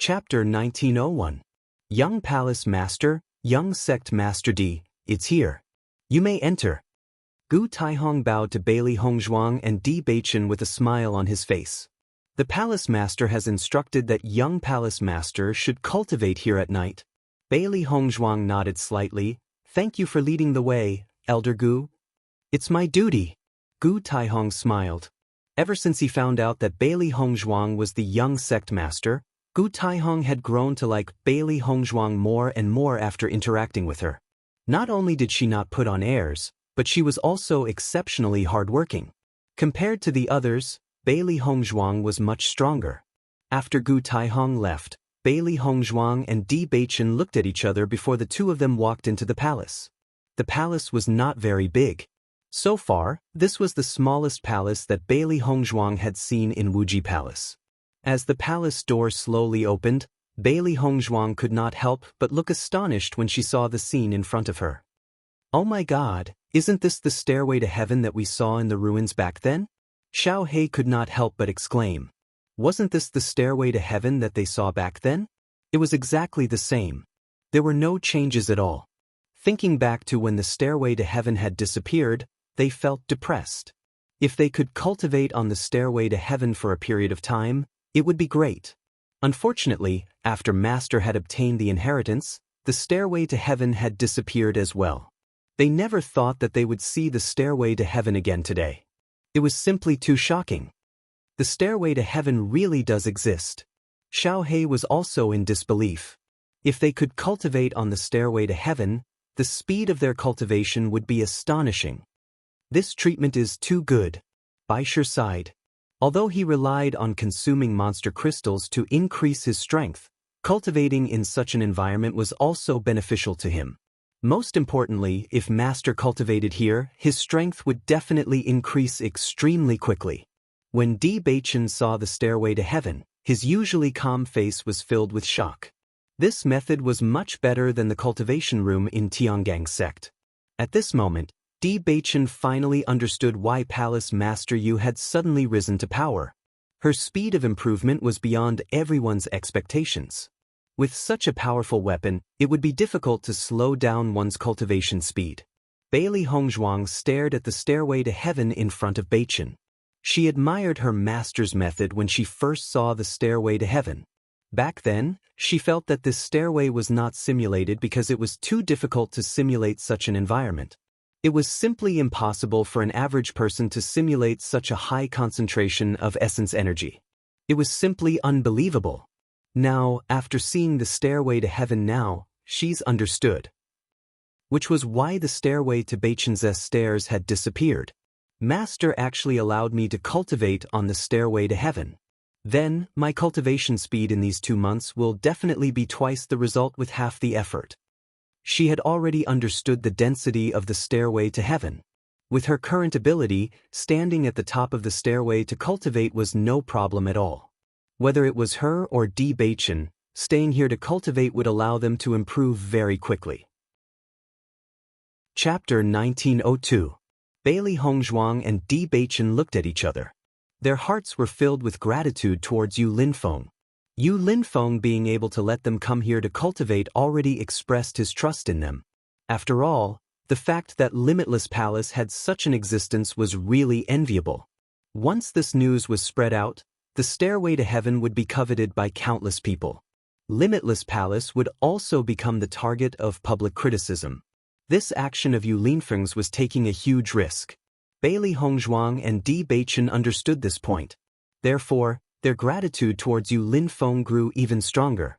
Chapter 1901. Young Palace Master, Young Sect Master D, it's here. You may enter. Gu Taihong bowed to Bailey Hongzhuang and Di Beichen with a smile on his face. The Palace Master has instructed that young Palace Master should cultivate here at night. Bailey Hongzhuang nodded slightly. Thank you for leading the way, Elder Gu. It's my duty. Gu Taihong smiled. Ever since he found out that Bailey Hongzhuang was the young sect master, Gu Taihong had grown to like Bailey Hongzhuang more and more after interacting with her. Not only did she not put on airs, but she was also exceptionally hardworking. Compared to the others, Bailey Hongzhuang was much stronger. After Gu Taihong left, Bailey Hongzhuang and Di Beichen looked at each other before the two of them walked into the palace. The palace was not very big. So far, this was the smallest palace that Bailey Hongzhuang had seen in Wuji Palace. As the palace door slowly opened, Bailey Hongzhuang could not help but look astonished when she saw the scene in front of her. Oh my God, isn't this the stairway to heaven that we saw in the ruins back then? Xiao He could not help but exclaim. Wasn't this the stairway to heaven that they saw back then? It was exactly the same. There were no changes at all. Thinking back to when the stairway to heaven had disappeared, they felt depressed. If they could cultivate on the stairway to heaven for a period of time, it would be great. Unfortunately, after Master had obtained the inheritance, the stairway to heaven had disappeared as well. They never thought that they would see the stairway to heaven again today. It was simply too shocking. The stairway to heaven really does exist. Xiao He was also in disbelief. If they could cultivate on the stairway to heaven, the speed of their cultivation would be astonishing. This treatment is too good. Baisher sighed. Although he relied on consuming monster crystals to increase his strength, cultivating in such an environment was also beneficial to him. Most importantly, if Master cultivated here, his strength would definitely increase extremely quickly. When Di Beichen saw the stairway to heaven, his usually calm face was filled with shock. This method was much better than the cultivation room in Tianggang sect. At this moment, Di Beichen finally understood why Palace Master Yu had suddenly risen to power. Her speed of improvement was beyond everyone's expectations. With such a powerful weapon, it would be difficult to slow down one's cultivation speed. Bailey Hongzhuang stared at the stairway to heaven in front of Beichen. She admired her master's method when she first saw the stairway to heaven. Back then, she felt that this stairway was not simulated because it was too difficult to simulate such an environment. It was simply impossible for an average person to simulate such a high concentration of essence energy. It was simply unbelievable. Now, after seeing the stairway to heaven now, she's understood. Which was why the stairway to Beichen's stairs had disappeared. Master actually allowed me to cultivate on the stairway to heaven. Then, my cultivation speed in these 2 months will definitely be twice the result with half the effort. She had already understood the density of the stairway to heaven. With her current ability, standing at the top of the stairway to cultivate was no problem at all. Whether it was her or Di Beichen, staying here to cultivate would allow them to improve very quickly. Chapter 1902. Bailey Hongzhuang and Di Beichen looked at each other. Their hearts were filled with gratitude towards Yu Linfeng. Yu Linfeng being able to let them come here to cultivate already expressed his trust in them. After all, the fact that Limitless Palace had such an existence was really enviable. Once this news was spread out, the stairway to heaven would be coveted by countless people. Limitless Palace would also become the target of public criticism. This action of Yu Linfeng's was taking a huge risk. Bailey Hongzhuang and Di Beichen understood this point. Therefore, their gratitude towards Yu Linfeng grew even stronger.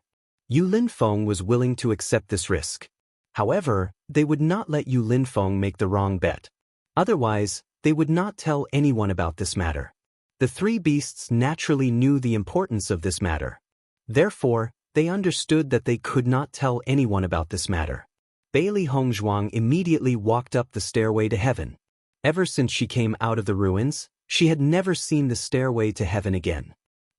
Yu Linfeng was willing to accept this risk. However, they would not let Yu Linfeng make the wrong bet. Otherwise, they would not tell anyone about this matter. The three beasts naturally knew the importance of this matter. Therefore, they understood that they could not tell anyone about this matter. Bailey Hongzhuang immediately walked up the stairway to heaven. Ever since she came out of the ruins, she had never seen the stairway to heaven again.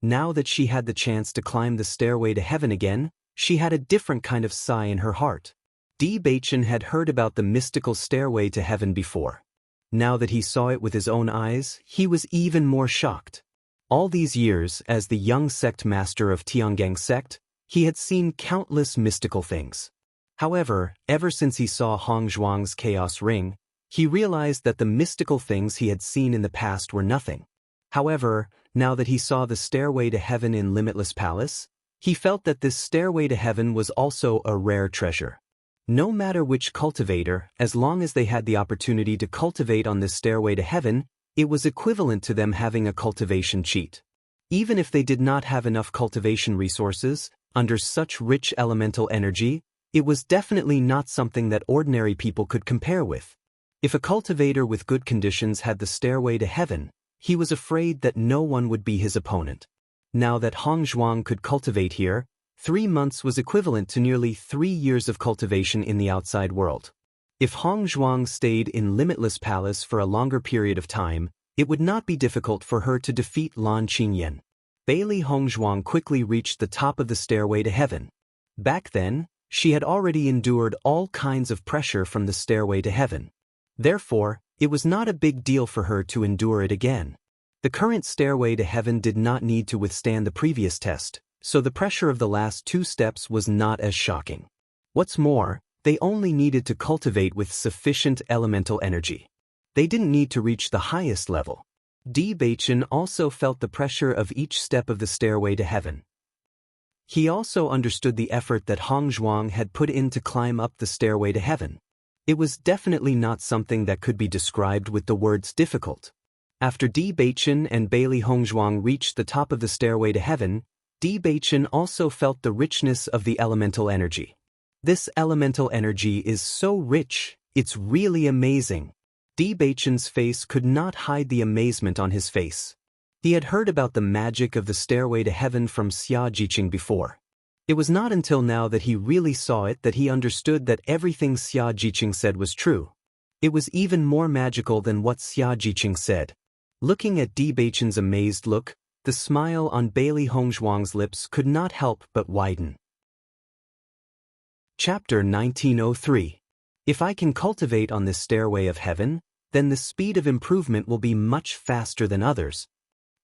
Now that she had the chance to climb the stairway to heaven again, she had a different kind of sigh in her heart. Di Beichen had heard about the mystical stairway to heaven before. Now that he saw it with his own eyes, he was even more shocked. All these years, as the young sect master of Tianggang sect, He had seen countless mystical things. However, ever since he saw Hong Zhuang's chaos ring, he realized that the mystical things he had seen in the past were nothing. However, now that he saw the stairway to heaven in Limitless Palace, he felt that this stairway to heaven was also a rare treasure. No matter which cultivator, as long as they had the opportunity to cultivate on this stairway to heaven, it was equivalent to them having a cultivation cheat. Even if they did not have enough cultivation resources, under such rich elemental energy, it was definitely not something that ordinary people could compare with. If a cultivator with good conditions had the stairway to heaven, he was afraid that no one would be his opponent. Now that Hong Zhuang could cultivate here, 3 months was equivalent to nearly 3 years of cultivation in the outside world. If Hong Zhuang stayed in Limitless Palace for a longer period of time, it would not be difficult for her to defeat Lan Qingyan. Bailey Hong Zhuang quickly reached the top of the stairway to heaven. Back then, she had already endured all kinds of pressure from the stairway to heaven. Therefore, it was not a big deal for her to endure it again. The current stairway to heaven did not need to withstand the previous test, so the pressure of the last 2 steps was not as shocking. What's more, they only needed to cultivate with sufficient elemental energy. They didn't need to reach the highest level. Bewitching also felt the pressure of each step of the stairway to heaven. He also understood the effort that Hong Zhuang had put in to climb up the stairway to heaven. It was definitely not something that could be described with the words difficult. After Bewitching and Bailey Hong Zhuang reached the top of the stairway to heaven, Bewitching also felt the richness of the elemental energy. This elemental energy is so rich, it's really amazing. Bewitching's face could not hide the amazement on his face. He had heard about the magic of the stairway to heaven from Xia Jiqing before. It was not until now that he really saw it that he understood that everything Xia Jiqing said was true. It was even more magical than what Xia Jiqing said. Looking at Bewitching's amazed look, the smile on Bailey Hong Zhuang's lips could not help but widen. Chapter 1903. If I can cultivate on this stairway of heaven, then the speed of improvement will be much faster than others.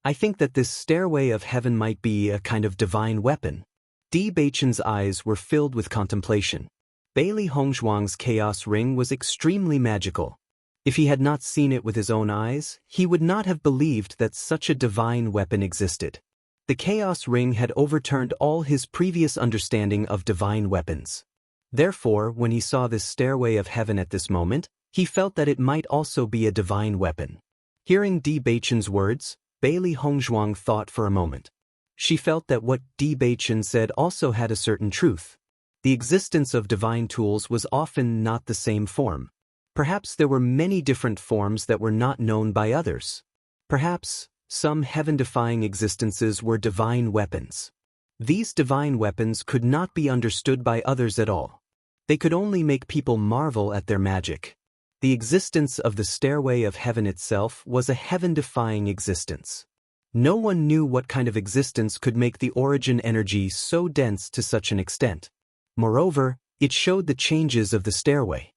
I think that this stairway of heaven might be a kind of divine weapon. Bewitching's eyes were filled with contemplation. Bailey Hong Zhuang's chaos ring was extremely magical. If he had not seen it with his own eyes, he would not have believed that such a divine weapon existed. The chaos ring had overturned all his previous understanding of divine weapons. Therefore, when he saw this stairway of heaven at this moment, he felt that it might also be a divine weapon. Hearing Bewitching's words, Bailey Hong Zhuang thought for a moment. She felt that what Bewitching said also had a certain truth. The existence of divine tools was often not the same form. Perhaps there were many different forms that were not known by others. Perhaps some heaven-defying existences were divine weapons. These divine weapons could not be understood by others at all. They could only make people marvel at their magic. The existence of the stairway of heaven itself was a heaven-defying existence. No one knew what kind of existence could make the origin energy so dense to such an extent. Moreover, it showed the changes of the stairway.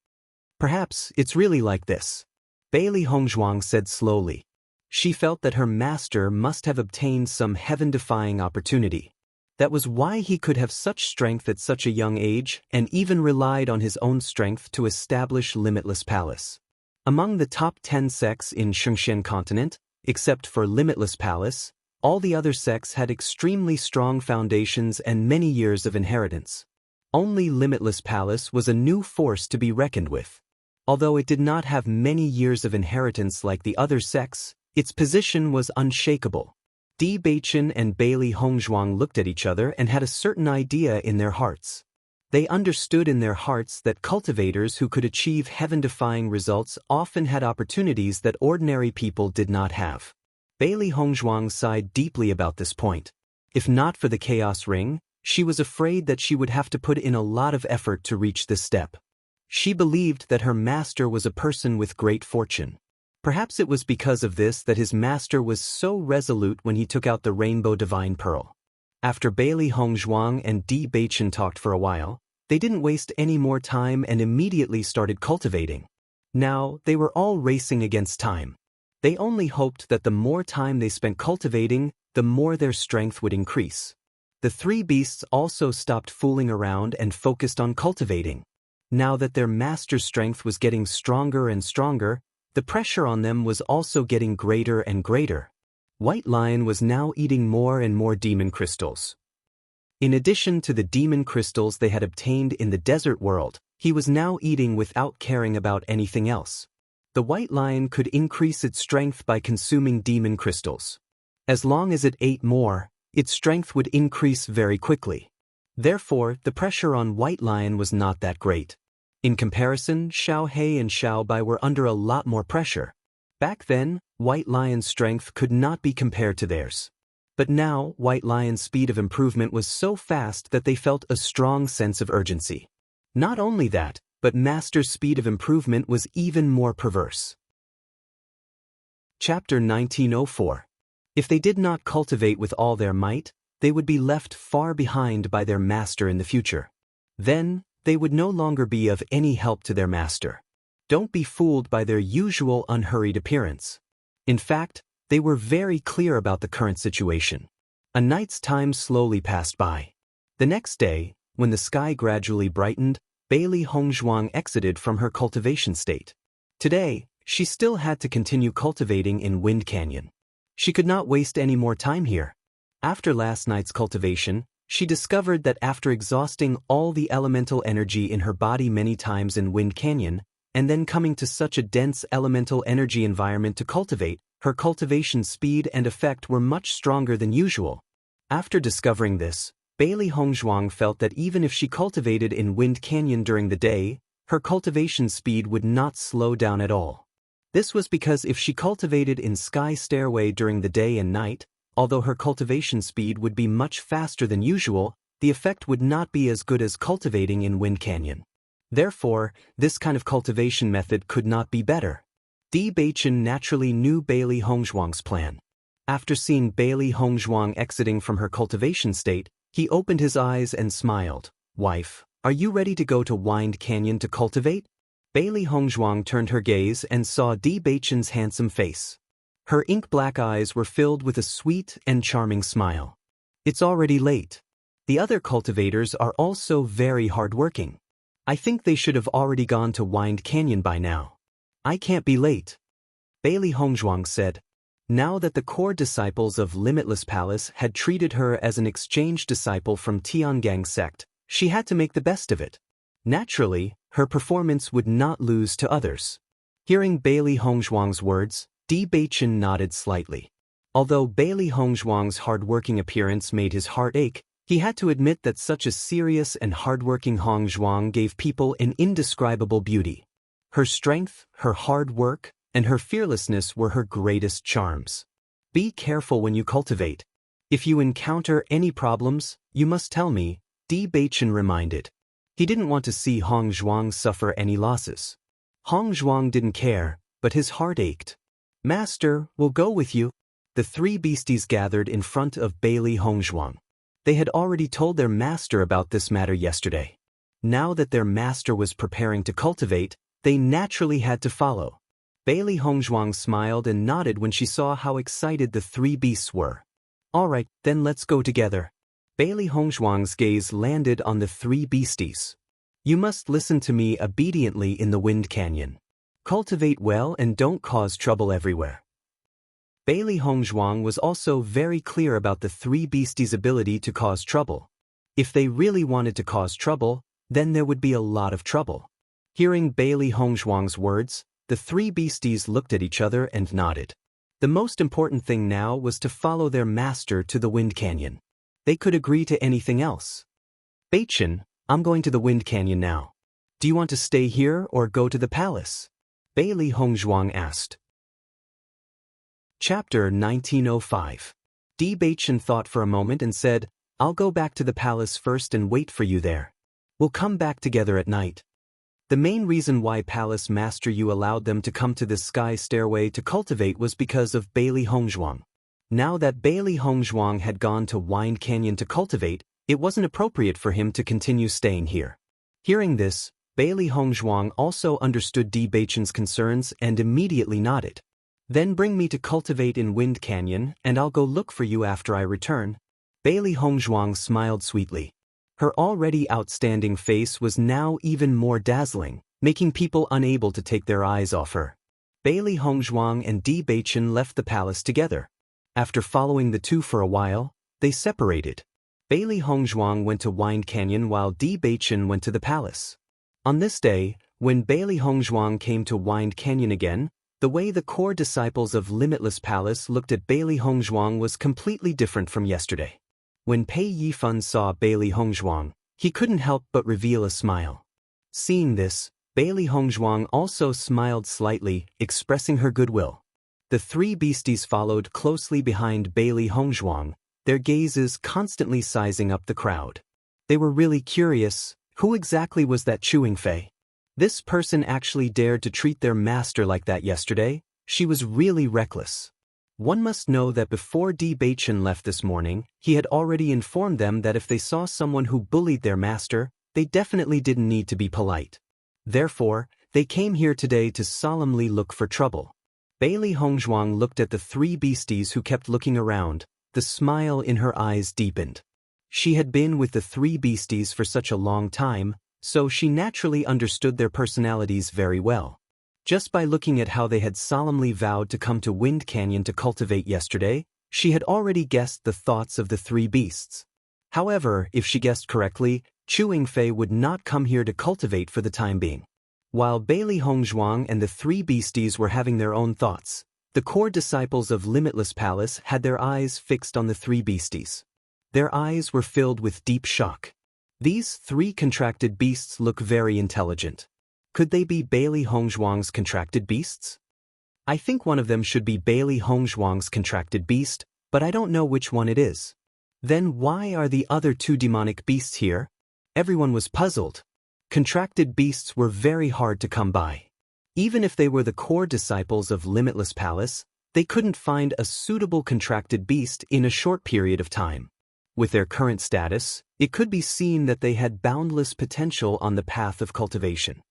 Perhaps it's really like this. Bailey Hong Zhuang said slowly. She felt that her master must have obtained some heaven-defying opportunity. That was why he could have such strength at such a young age and even relied on his own strength to establish Limitless Palace. Among the top 10 sects in Shengxian continent, except for Limitless Palace, all the other sects had extremely strong foundations and many years of inheritance. Only Limitless Palace was a new force to be reckoned with. Although it did not have many years of inheritance like the other sects, its position was unshakable. Bewitching and Bailey Hong Zhuang looked at each other and had a certain idea in their hearts. They understood in their hearts that cultivators who could achieve heaven-defying results often had opportunities that ordinary people did not have. Bailey Hong Zhuang sighed deeply about this point. If not for the Chaos Ring, she was afraid that she would have to put in a lot of effort to reach this step. She believed that her master was a person with great fortune. Perhaps it was because of this that his master was so resolute when he took out the Rainbow Divine Pearl. After Bailey Hong Zhuang and Bewitching talked for a while, they didn't waste any more time and immediately started cultivating. Now, they were all racing against time. They only hoped that the more time they spent cultivating, the more their strength would increase. The three beasts also stopped fooling around and focused on cultivating. Now that their master's strength was getting stronger and stronger, the pressure on them was also getting greater and greater. White Lion was now eating more and more demon crystals. In addition to the demon crystals they had obtained in the desert world, he was now eating without caring about anything else. The White Lion could increase its strength by consuming demon crystals. As long as it ate more, its strength would increase very quickly. Therefore, the pressure on White Lion was not that great. In comparison, Xiao He and Xiao Bai were under a lot more pressure. Back then, White Lion's strength could not be compared to theirs. But now, White Lion's speed of improvement was so fast that they felt a strong sense of urgency. Not only that, but Master's speed of improvement was even more perverse. Chapter 1904. If they did not cultivate with all their might, they would be left far behind by their master in the future. Then, they would no longer be of any help to their master. Don't be fooled by their usual unhurried appearance. In fact, they were very clear about the current situation. A night's time slowly passed by. The next day, when the sky gradually brightened, Bailey Hongzhuang exited from her cultivation state. Today, she still had to continue cultivating in Wind Canyon. She could not waste any more time here. After last night's cultivation, she discovered that after exhausting all the elemental energy in her body many times in Wind Canyon, and then coming to such a dense elemental energy environment to cultivate, her cultivation speed and effect were much stronger than usual. After discovering this, Bailey Hongzhuang felt that even if she cultivated in Wind Canyon during the day, her cultivation speed would not slow down at all. This was because if she cultivated in Sky Stairway during the day and night, although her cultivation speed would be much faster than usual, the effect would not be as good as cultivating in Wind Canyon. Therefore, this kind of cultivation method could not be better. Bewitching naturally knew Bailey Hongzhuang's plan. After seeing Bailey Hongzhuang exiting from her cultivation state, he opened his eyes and smiled. "Wife, are you ready to go to Wind Canyon to cultivate?" Bailey Hongzhuang turned her gaze and saw Bewitching's handsome face. Her ink-black eyes were filled with a sweet and charming smile. "It's already late. The other cultivators are also very hard-working. I think they should have already gone to Wind Canyon by now. I can't be late," Bailey Hongzhuang said. Now that the core disciples of Limitless Palace had treated her as an exchange disciple from Tiangang sect, she had to make the best of it. Naturally, her performance would not lose to others. Hearing Bailey Hongzhuang's words, Bewitching nodded slightly. Although Bailey Hongzhuang's hard-working appearance made his heart ache, he had to admit that such a serious and hard-working Hongzhuang gave people an indescribable beauty. Her strength, her hard work, and her fearlessness were her greatest charms. Be careful when you cultivate. If you encounter any problems, you must tell me, Bewitching reminded. He didn't want to see Hongzhuang suffer any losses. Hongzhuang didn't care, but his heart ached. "Master, we'll go with you." The three beasties gathered in front of Bailey Hongzhuang. They had already told their master about this matter yesterday. Now that their master was preparing to cultivate, they naturally had to follow. Bailey Hongzhuang smiled and nodded when she saw how excited the three beasts were. "All right, then let's go together." Bailey Hongzhuang's gaze landed on the three beasties. "You must listen to me obediently in the Wind Canyon. Cultivate well and don't cause trouble everywhere." Bailey Hongzhuang was also very clear about the three beasties' ability to cause trouble. If they really wanted to cause trouble, then there would be a lot of trouble. Hearing Bailey Hongzhuang's words, the three beasties looked at each other and nodded. The most important thing now was to follow their master to the Wind Canyon. They could agree to anything else. "Bewitching, I'm going to the Wind Canyon now. Do you want to stay here or go to the palace?" Bailey Hongzhuang asked. Chapter 1905. Bewitching thought for a moment and said, "I'll go back to the palace first and wait for you there. We'll come back together at night." The main reason why Palace Master Yu allowed them to come to this Sky Stairway to cultivate was because of Bailey Hongzhuang. Now that Bailey Hongzhuang had gone to Wind Canyon to cultivate, it wasn't appropriate for him to continue staying here. Hearing this, Bailey Hongzhuang also understood Bewitching's concerns and immediately nodded. "Then bring me to cultivate in Wind Canyon and I'll go look for you after I return." Bailey Hongzhuang smiled sweetly. Her already outstanding face was now even more dazzling, making people unable to take their eyes off her. Bailey Hongzhuang and Di Beichen left the palace together. After following the two for a while, they separated. Bailey Hongzhuang went to Wind Canyon while Di Beichen went to the palace. On this day, when Bailey Hongzhuang came to Wind Canyon again, the way the core disciples of Limitless Palace looked at Bailey Hongzhuang was completely different from yesterday. When Pei Yifan saw Bailey Hongzhuang, he couldn't help but reveal a smile. Seeing this, Bailey Hongzhuang also smiled slightly, expressing her goodwill. The three beasties followed closely behind Bailey Hongzhuang, their gazes constantly sizing up the crowd. They were really curious, who exactly was that Chewing Fei? This person actually dared to treat their master like that yesterday. She was really reckless. One must know that before Di Beichen left this morning, he had already informed them that if they saw someone who bullied their master, they definitely didn't need to be polite. Therefore, they came here today to solemnly look for trouble. Bailey Hongzhuang looked at the three beasties who kept looking around. The smile in her eyes deepened. She had been with the three beasties for such a long time, so she naturally understood their personalities very well. Just by looking at how they had solemnly vowed to come to Wind Canyon to cultivate yesterday, she had already guessed the thoughts of the three beasts. However, if she guessed correctly, Chewing Fei would not come here to cultivate for the time being. While Bailey Hongzhuang and the three beasties were having their own thoughts, the core disciples of Limitless Palace had their eyes fixed on the three beasties. Their eyes were filled with deep shock. These three contracted beasts look very intelligent. Could they be Bailey Hongzhuang's contracted beasts? I think one of them should be Bailey Hongzhuang's contracted beast, but I don't know which one it is. Then why are the other two demonic beasts here? Everyone was puzzled. Contracted beasts were very hard to come by. Even if they were the core disciples of Limitless Palace, they couldn't find a suitable contracted beast in a short period of time. With their current status, it could be seen that they had boundless potential on the path of cultivation.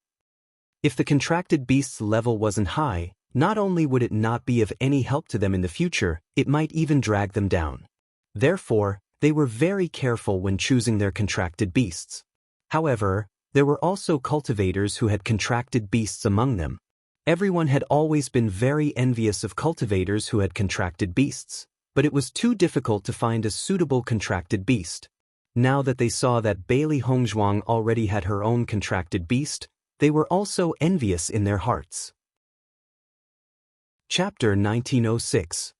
If the contracted beast's level wasn't high, not only would it not be of any help to them in the future, it might even drag them down. Therefore, they were very careful when choosing their contracted beasts. However, there were also cultivators who had contracted beasts among them. Everyone had always been very envious of cultivators who had contracted beasts, but it was too difficult to find a suitable contracted beast. Now that they saw that Bailey Hongzhuang already had her own contracted beast, they were also envious in their hearts. Chapter 1906.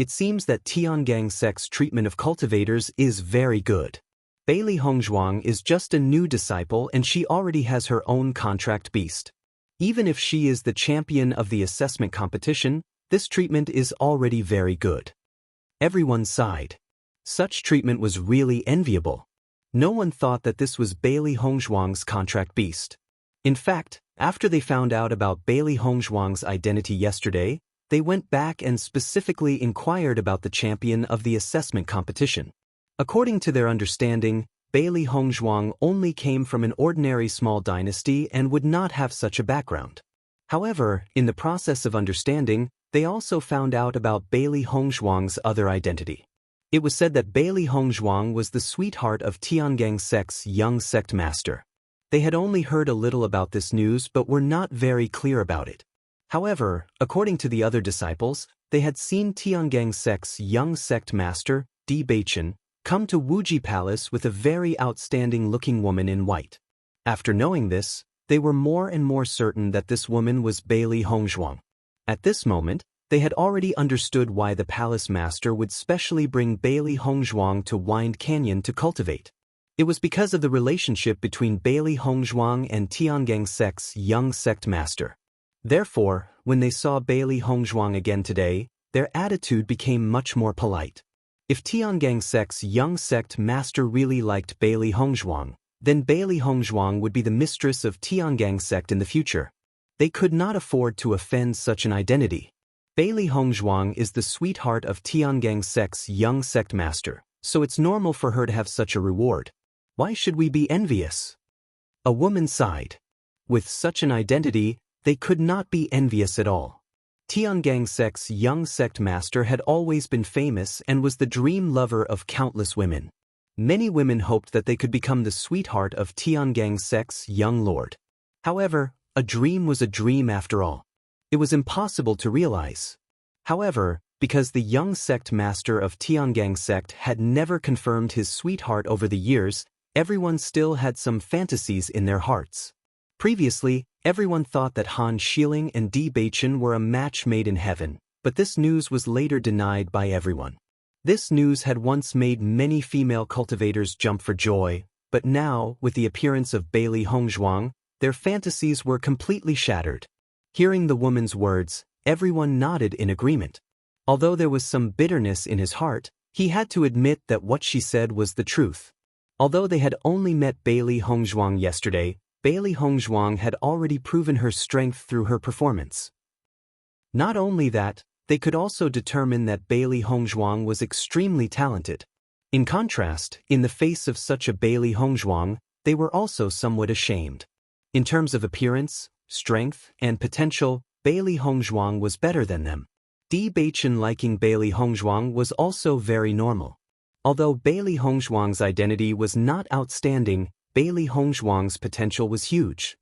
It seems that Tiangang sect's treatment of cultivators is very good. Bailey Hongzhuang is just a new disciple and she already has her own contract beast. Even if she is the champion of the assessment competition, this treatment is already very good. Everyone sighed. Such treatment was really enviable. No one thought that this was Bailey Hongzhuang's contract beast. In fact, after they found out about Bailey Hongzhuang's identity yesterday, they went back and specifically inquired about the champion of the assessment competition. According to their understanding, Bailey Hongzhuang only came from an ordinary small dynasty and would not have such a background. However, in the process of understanding, they also found out about Bailey Hongzhuang's other identity. It was said that Bailey Hongzhuang was the sweetheart of Tiangang sect's young sect master. They had only heard a little about this news but were not very clear about it. However, according to the other disciples, they had seen Tiangang sect's young sect master, Di Beichen, come to Wuji Palace with a very outstanding-looking woman in white. After knowing this, they were more and more certain that this woman was Bailey Hongzhuang. At this moment, they had already understood why the palace master would specially bring Bailey Hongzhuang to Wind Canyon to cultivate. It was because of the relationship between Bailey Hongzhuang and Tiangang sect's young sect master. Therefore, when they saw Bailey Hongzhuang again today, their attitude became much more polite. If Tiangang sect's young sect master really liked Bailey Hongzhuang, then Bailey Hongzhuang would be the mistress of Tiangang sect in the future. They could not afford to offend such an identity. Bailey Hongzhuang is the sweetheart of Tiangang sect's young sect master, so it's normal for her to have such a reward. Why should we be envious? A woman sighed. With such an identity, they could not be envious at all. Tiangangsek's young sect master had always been famous and was the dream lover of countless women. Many women hoped that they could become the sweetheart of Tiangangsek's young lord. However, a dream was a dream after all. It was impossible to realize. However, because the young sect master of Tiangang sect had never confirmed his sweetheart over the years, everyone still had some fantasies in their hearts. Previously, everyone thought that Han Shilling and Bewitching were a match made in heaven, but this news was later denied by everyone. This news had once made many female cultivators jump for joy, but now, with the appearance of Bailey Hongzhuang, their fantasies were completely shattered. Hearing the woman's words, everyone nodded in agreement. Although there was some bitterness in his heart, he had to admit that what she said was the truth. Although they had only met Bailey Hongzhuang yesterday, Bailey Hongzhuang had already proven her strength through her performance. Not only that, they could also determine that Bailey Hongzhuang was extremely talented. In contrast, in the face of such a Bailey Hongzhuang, they were also somewhat ashamed. In terms of appearance, strength, and potential, Bailey Hongzhuang was better than them. Bewitching liking Bailey Hongzhuang was also very normal. Although Bailey Hongzhuang's identity was not outstanding, Bailey Hongzhuang's potential was huge.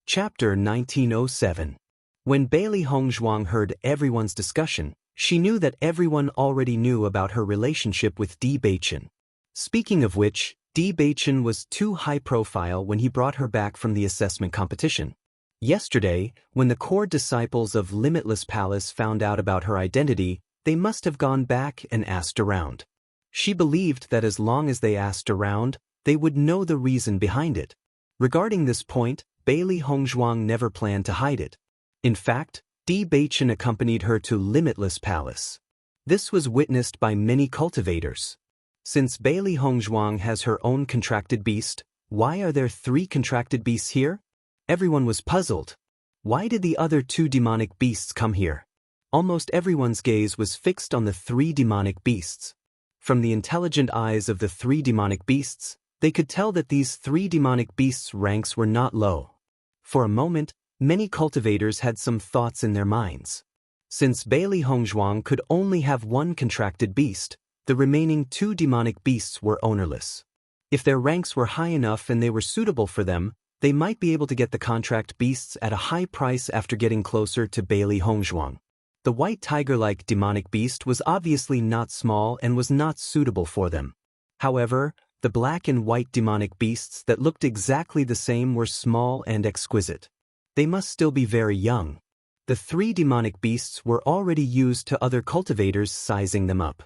Chapter 1907. When Bailey Hongzhuang heard everyone's discussion, she knew that everyone already knew about her relationship with Bewitching. Speaking of which, Bewitching was too high profile when he brought her back from the assessment competition. Yesterday, when the core disciples of Limitless Palace found out about her identity, they must have gone back and asked around. She believed that as long as they asked around, they would know the reason behind it. Regarding this point, Bailey Hongzhuang never planned to hide it. In fact, Bewitching accompanied her to Limitless Palace. This was witnessed by many cultivators. Since Bailey Hongzhuang has her own contracted beast, why are there 3 contracted beasts here? Everyone was puzzled. Why did the other 2 demonic beasts come here? Almost everyone's gaze was fixed on the 3 demonic beasts. From the intelligent eyes of the 3 demonic beasts, they could tell that these 3 demonic beasts' ranks were not low. For a moment, many cultivators had some thoughts in their minds. Since Bailey Hongzhuang could only have 1 contracted beast, the remaining 2 demonic beasts were ownerless. If their ranks were high enough and they were suitable for them, they might be able to get the contract beasts at a high price after getting closer to Bailey Hongzhuang. The white tiger-like demonic beast was obviously not small and was not suitable for them. However, the black and white demonic beasts that looked exactly the same were small and exquisite. They must still be very young. The 3 demonic beasts were already used to other cultivators sizing them up.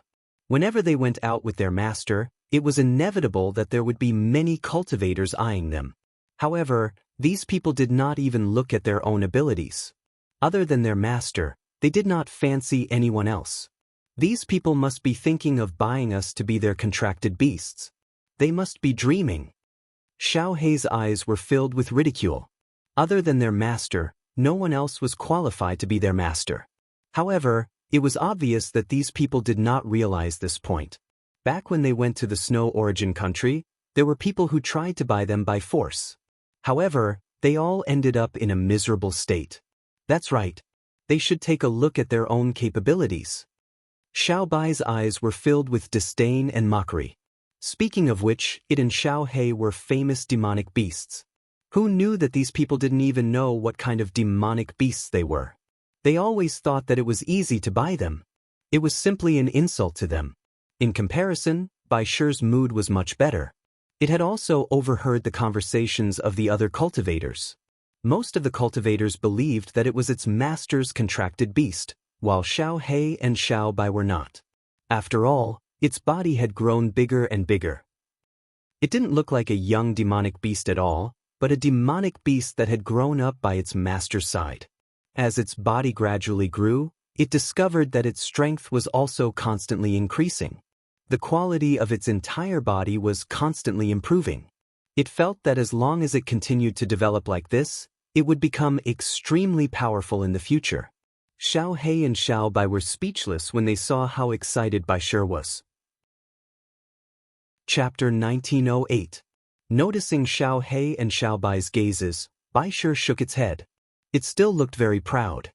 Whenever they went out with their master, it was inevitable that there would be many cultivators eyeing them. However, these people did not even look at their own abilities. Other than their master, they did not fancy anyone else. These people must be thinking of buying us to be their contracted beasts. They must be dreaming. Xiao Hei's eyes were filled with ridicule. Other than their master, no one else was qualified to be their master. However, it was obvious that these people did not realize this point. Back when they went to the Snow Origin country, there were people who tried to buy them by force. However, they all ended up in a miserable state. That's right. They should take a look at their own capabilities. Xiao Bai's eyes were filled with disdain and mockery. Speaking of which, it and Xiao Hei were famous demonic beasts. Who knew that these people didn't even know what kind of demonic beasts they were? They always thought that it was easy to buy them. It was simply an insult to them. In comparison, Bai Shi's mood was much better. It had also overheard the conversations of the other cultivators. Most of the cultivators believed that it was its master's contracted beast, while Xiao Hei and Xiao Bai were not. After all, its body had grown bigger and bigger. It didn't look like a young demonic beast at all, but a demonic beast that had grown up by its master's side. As its body gradually grew, it discovered that its strength was also constantly increasing. The quality of its entire body was constantly improving. It felt that as long as it continued to develop like this, it would become extremely powerful in the future. Xiao Hei and Xiao Bai were speechless when they saw how excited Bai Shi was. Chapter 1908. Noticing Xiao Hei and Xiao Bai's gazes, Bai Shi shook its head. It still looked very proud.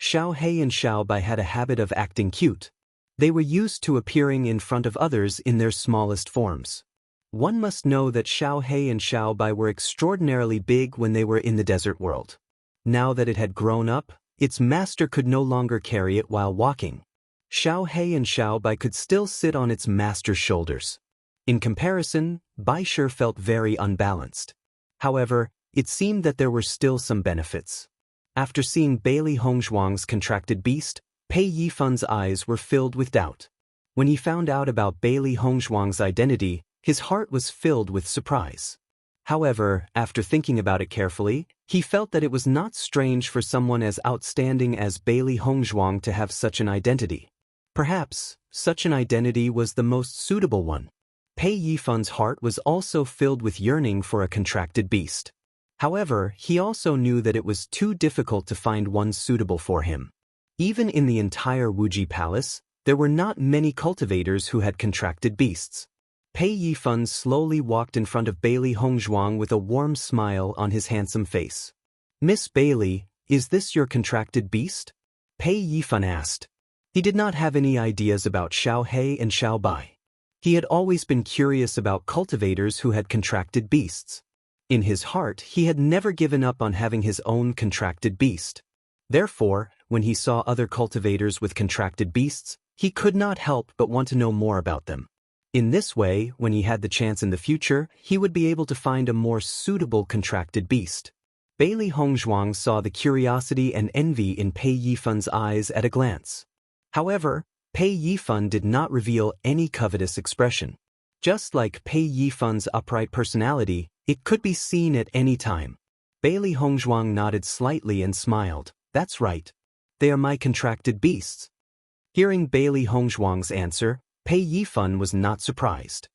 Xiao He and Xiao Bai had a habit of acting cute. They were used to appearing in front of others in their smallest forms. One must know that Xiao He and Xiao Bai were extraordinarily big when they were in the desert world. Now that it had grown up, its master could no longer carry it while walking. Xiao He and Xiao Bai could still sit on its master's shoulders. In comparison, Bai Shi felt very unbalanced. However, it seemed that there were still some benefits. After seeing Bailey Hongzhuang's contracted beast, Pei Yifun's eyes were filled with doubt. When he found out about Bailey Hongzhuang's identity, his heart was filled with surprise. However, after thinking about it carefully, he felt that it was not strange for someone as outstanding as Bailey Hongzhuang to have such an identity. Perhaps, such an identity was the most suitable one. Pei Yifun's heart was also filled with yearning for a contracted beast. However, he also knew that it was too difficult to find one suitable for him. Even in the entire Wuji Palace, there were not many cultivators who had contracted beasts. Pei Yifun slowly walked in front of Bailey Hongzhuang with a warm smile on his handsome face. "Miss Bailey, is this your contracted beast?" Pei Yifun asked. He did not have any ideas about Xiao He and Xiao Bai. He had always been curious about cultivators who had contracted beasts. In his heart, he had never given up on having his own contracted beast. Therefore, when he saw other cultivators with contracted beasts, he could not help but want to know more about them. In this way, when he had the chance in the future, he would be able to find a more suitable contracted beast. Bailey Hongzhuang saw the curiosity and envy in Pei Yifun's eyes at a glance. However, Pei Yifun did not reveal any covetous expression. Just like Pei Yifun's upright personality, it could be seen at any time. Bailey Hongzhuang nodded slightly and smiled. "That's right. They are my contracted beasts." Hearing Bailey Hongzhuang's answer, Pei Yifun was not surprised.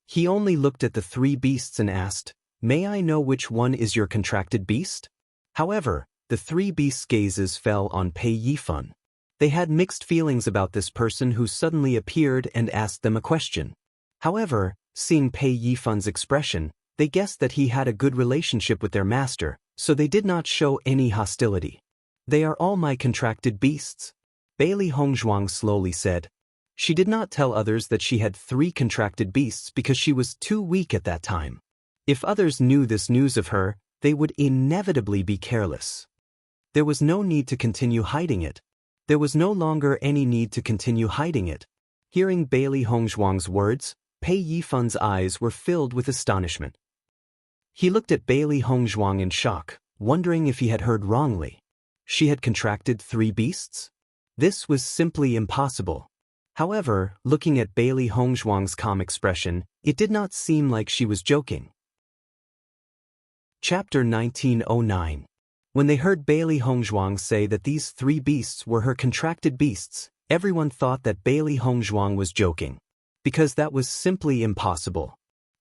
He only looked at the three beasts and asked, "May I know which one is your contracted beast?" However, the three beasts' gazes fell on Pei Yifun. They had mixed feelings about this person who suddenly appeared and asked them a question. However, seeing Pei Yifun's expression, they guessed that he had a good relationship with their master, so they did not show any hostility. "They are all my contracted beasts," Bailey Hongzhuang slowly said. She did not tell others that she had 3 contracted beasts because she was too weak at that time. If others knew this news of her, they would inevitably be careless. There was no need to continue hiding it. There was no longer any need to continue hiding it. Hearing Bailey Hongzhuang's words, Pei Yifun's eyes were filled with astonishment. He looked at Bailey Hongzhuang in shock, wondering if he had heard wrongly. She had contracted 3 beasts? This was simply impossible. However, looking at Bailey Hongzhuang's calm expression, it did not seem like she was joking. Chapter 1909. When they heard Bailey Hongzhuang say that these 3 beasts were her contracted beasts, everyone thought that Bailey Hongzhuang was joking. Because that was simply impossible.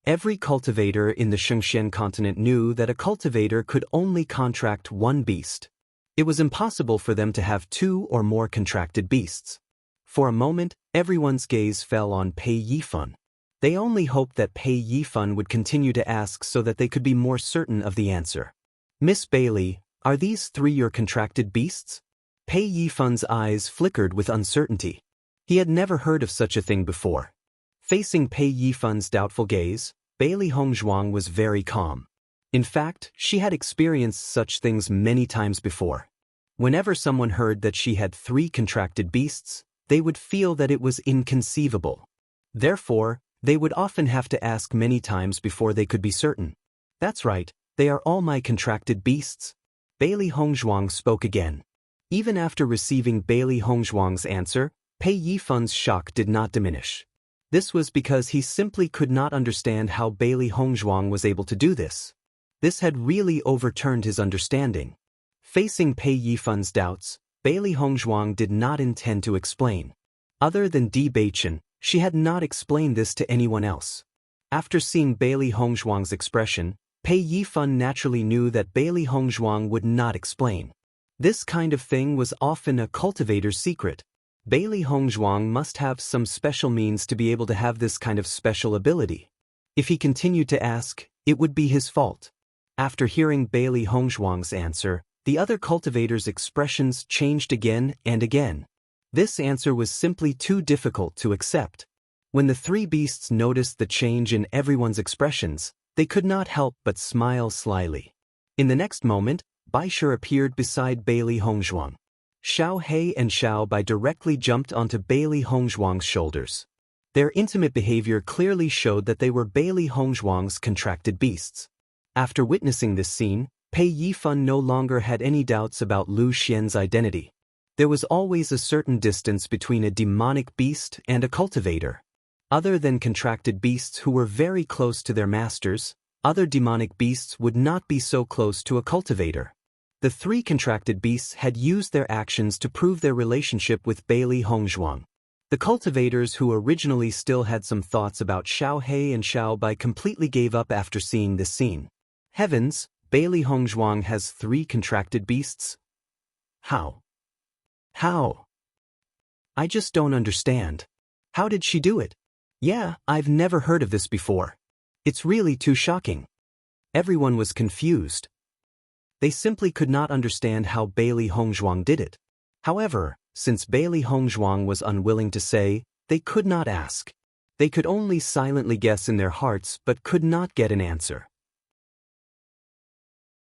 Every cultivator in the Shengxian continent knew that a cultivator could only contract 1 beast. It was impossible for them to have 2 or more contracted beasts. For a moment, everyone's gaze fell on Pei Yifun. They only hoped that Pei Yifun would continue to ask so that they could be more certain of the answer. "Miss Bailey, are these 3 your contracted beasts?" Pei Yifun's eyes flickered with uncertainty. He had never heard of such a thing before. Facing Pei Yifun's doubtful gaze, Bailey Hongzhuang was very calm. In fact, she had experienced such things many times before. Whenever someone heard that she had 3 contracted beasts, they would feel that it was inconceivable. Therefore, they would often have to ask many times before they could be certain. "That's right, they are all my contracted beasts." Bailey Hongzhuang spoke again. Even after receiving Bailey Hongzhuang's answer, Pei Yifun's shock did not diminish. This was because he simply could not understand how Bailey Hongzhuang was able to do this. This had really overturned his understanding. Facing Pei Yifun's doubts, Bailey Hongzhuang did not intend to explain. Other than Bewitching, she had not explained this to anyone else. After seeing Bailey Hongzhuang's expression, Pei Yifun naturally knew that Bailey Hongzhuang would not explain. This kind of thing was often a cultivator's secret. Bailey Hongzhuang must have some special means to be able to have this kind of special ability. If he continued to ask, it would be his fault. After hearing Bailey Hongzhuang's answer, The other cultivators' expressions changed again and again. This answer was simply too difficult to accept. When the three beasts noticed the change in everyone's expressions, they could not help but smile slyly. In the next moment, Baishur appeared beside Bailey Hongzhuang. Xiao He and Xiao Bai directly jumped onto Bailey Hongzhuang's shoulders. Their intimate behavior clearly showed that they were Bailey Hongzhuang's contracted beasts. After witnessing this scene, Pei Yifan no longer had any doubts about Lu Xian's identity. There was always a certain distance between a demonic beast and a cultivator. Other than contracted beasts who were very close to their masters, other demonic beasts would not be so close to a cultivator. The three contracted beasts had used their actions to prove their relationship with Bailey Hongzhuang. The cultivators who originally still had some thoughts about Xiao He and Xiao Bai completely gave up after seeing this scene. Heavens, Bailey Hongzhuang has three contracted beasts? How? I just don't understand. How did she do it? Yeah, I've never heard of this before. It's really too shocking. Everyone was confused. They simply could not understand how Bailey Hongzhuang did it. However, since Bailey Hongzhuang was unwilling to say, they could not ask. They could only silently guess in their hearts but could not get an answer.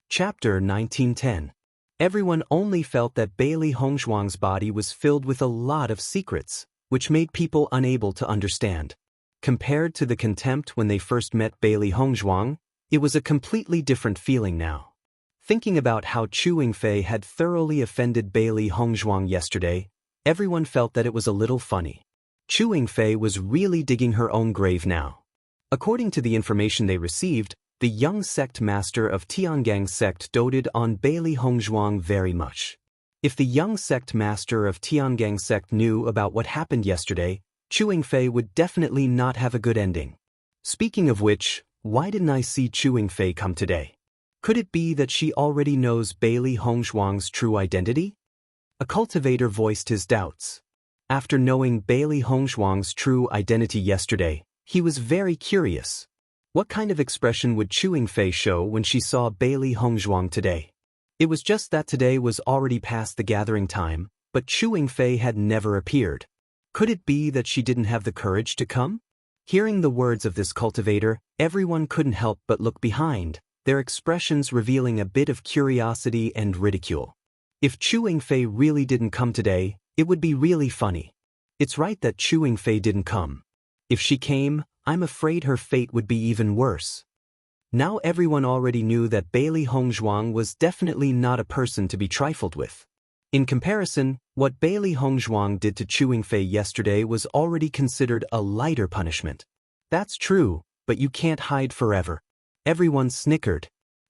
Chapter 1910. Everyone only felt that Bailey Hongzhuang's body was filled with a lot of secrets, which made people unable to understand. Compared to the contempt when they first met Bailey Hongzhuang, it was a completely different feeling now. Thinking about how Chu Yingfei had thoroughly offended Bailey Hongzhuang yesterday, everyone felt that it was a little funny. Chu Yingfei was really digging her own grave now. According to the information they received, the young sect master of Tiangang sect doted on Bailey Hongzhuang very much. If the young sect master of Tiangang sect knew about what happened yesterday, Chu Yingfei would definitely not have a good ending. Speaking of which, why didn't I see Chu Yingfei come today? Could it be that she already knows Bailey Hongzhuang's true identity? A cultivator voiced his doubts. After knowing Bailey Hongzhuang's true identity yesterday, he was very curious. What kind of expression would Chu Yingfei show when she saw Bailey Hongzhuang today? It was just that today was already past the gathering time, but Chu Yingfei had never appeared. Could it be that she didn't have the courage to come? Hearing the words of this cultivator, everyone couldn't help but look behind, their expressions revealing a bit of curiosity and ridicule. If Chu Yingfei really didn't come today, it would be really funny. It's right that Chu Yingfei didn't come. If she came, I'm afraid her fate would be even worse. Now everyone already knew that Bailey Hongzhuang was definitely not a person to be trifled with. In comparison, what Bailey Hongzhuang did to Chu Yingfei yesterday was already considered a lighter punishment. That's true, but you can't hide forever. Everyone snickered.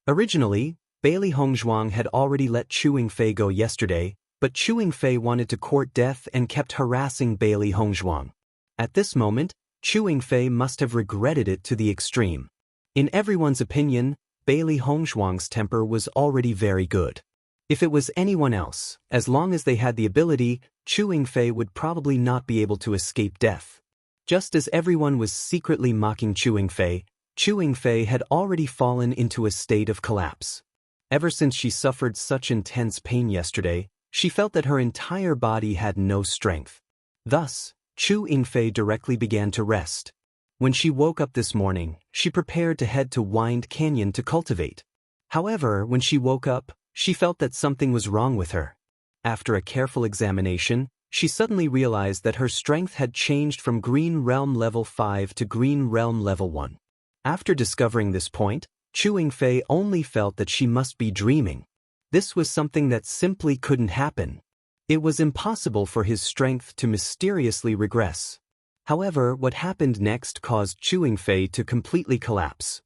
Originally, Bailey Hongzhuang had already let Chu Yingfei go yesterday, but Chu Yingfei wanted to court death and kept harassing Bailey Hongzhuang. At this moment, Chu Yingfei must have regretted it to the extreme. In everyone's opinion, Bailey Hongzhuang's temper was already very good. If it was anyone else, as long as they had the ability, Chu Yingfei would probably not be able to escape death. Just as everyone was secretly mocking Chu Yingfei had already fallen into a state of collapse. Ever since she suffered such intense pain yesterday, she felt that her entire body had no strength. Thus, Chu Yingfei directly began to rest. When she woke up this morning, she prepared to head to Wind Canyon to cultivate. However, when she woke up, she felt that something was wrong with her. After a careful examination, she suddenly realized that her strength had changed from Green Realm Level 5 to Green Realm Level 1. After discovering this point, Chu Yingfei only felt that she must be dreaming. This was something that simply couldn't happen. It was impossible for his strength to mysteriously regress. However, what happened next caused Chu Yingfei to completely collapse.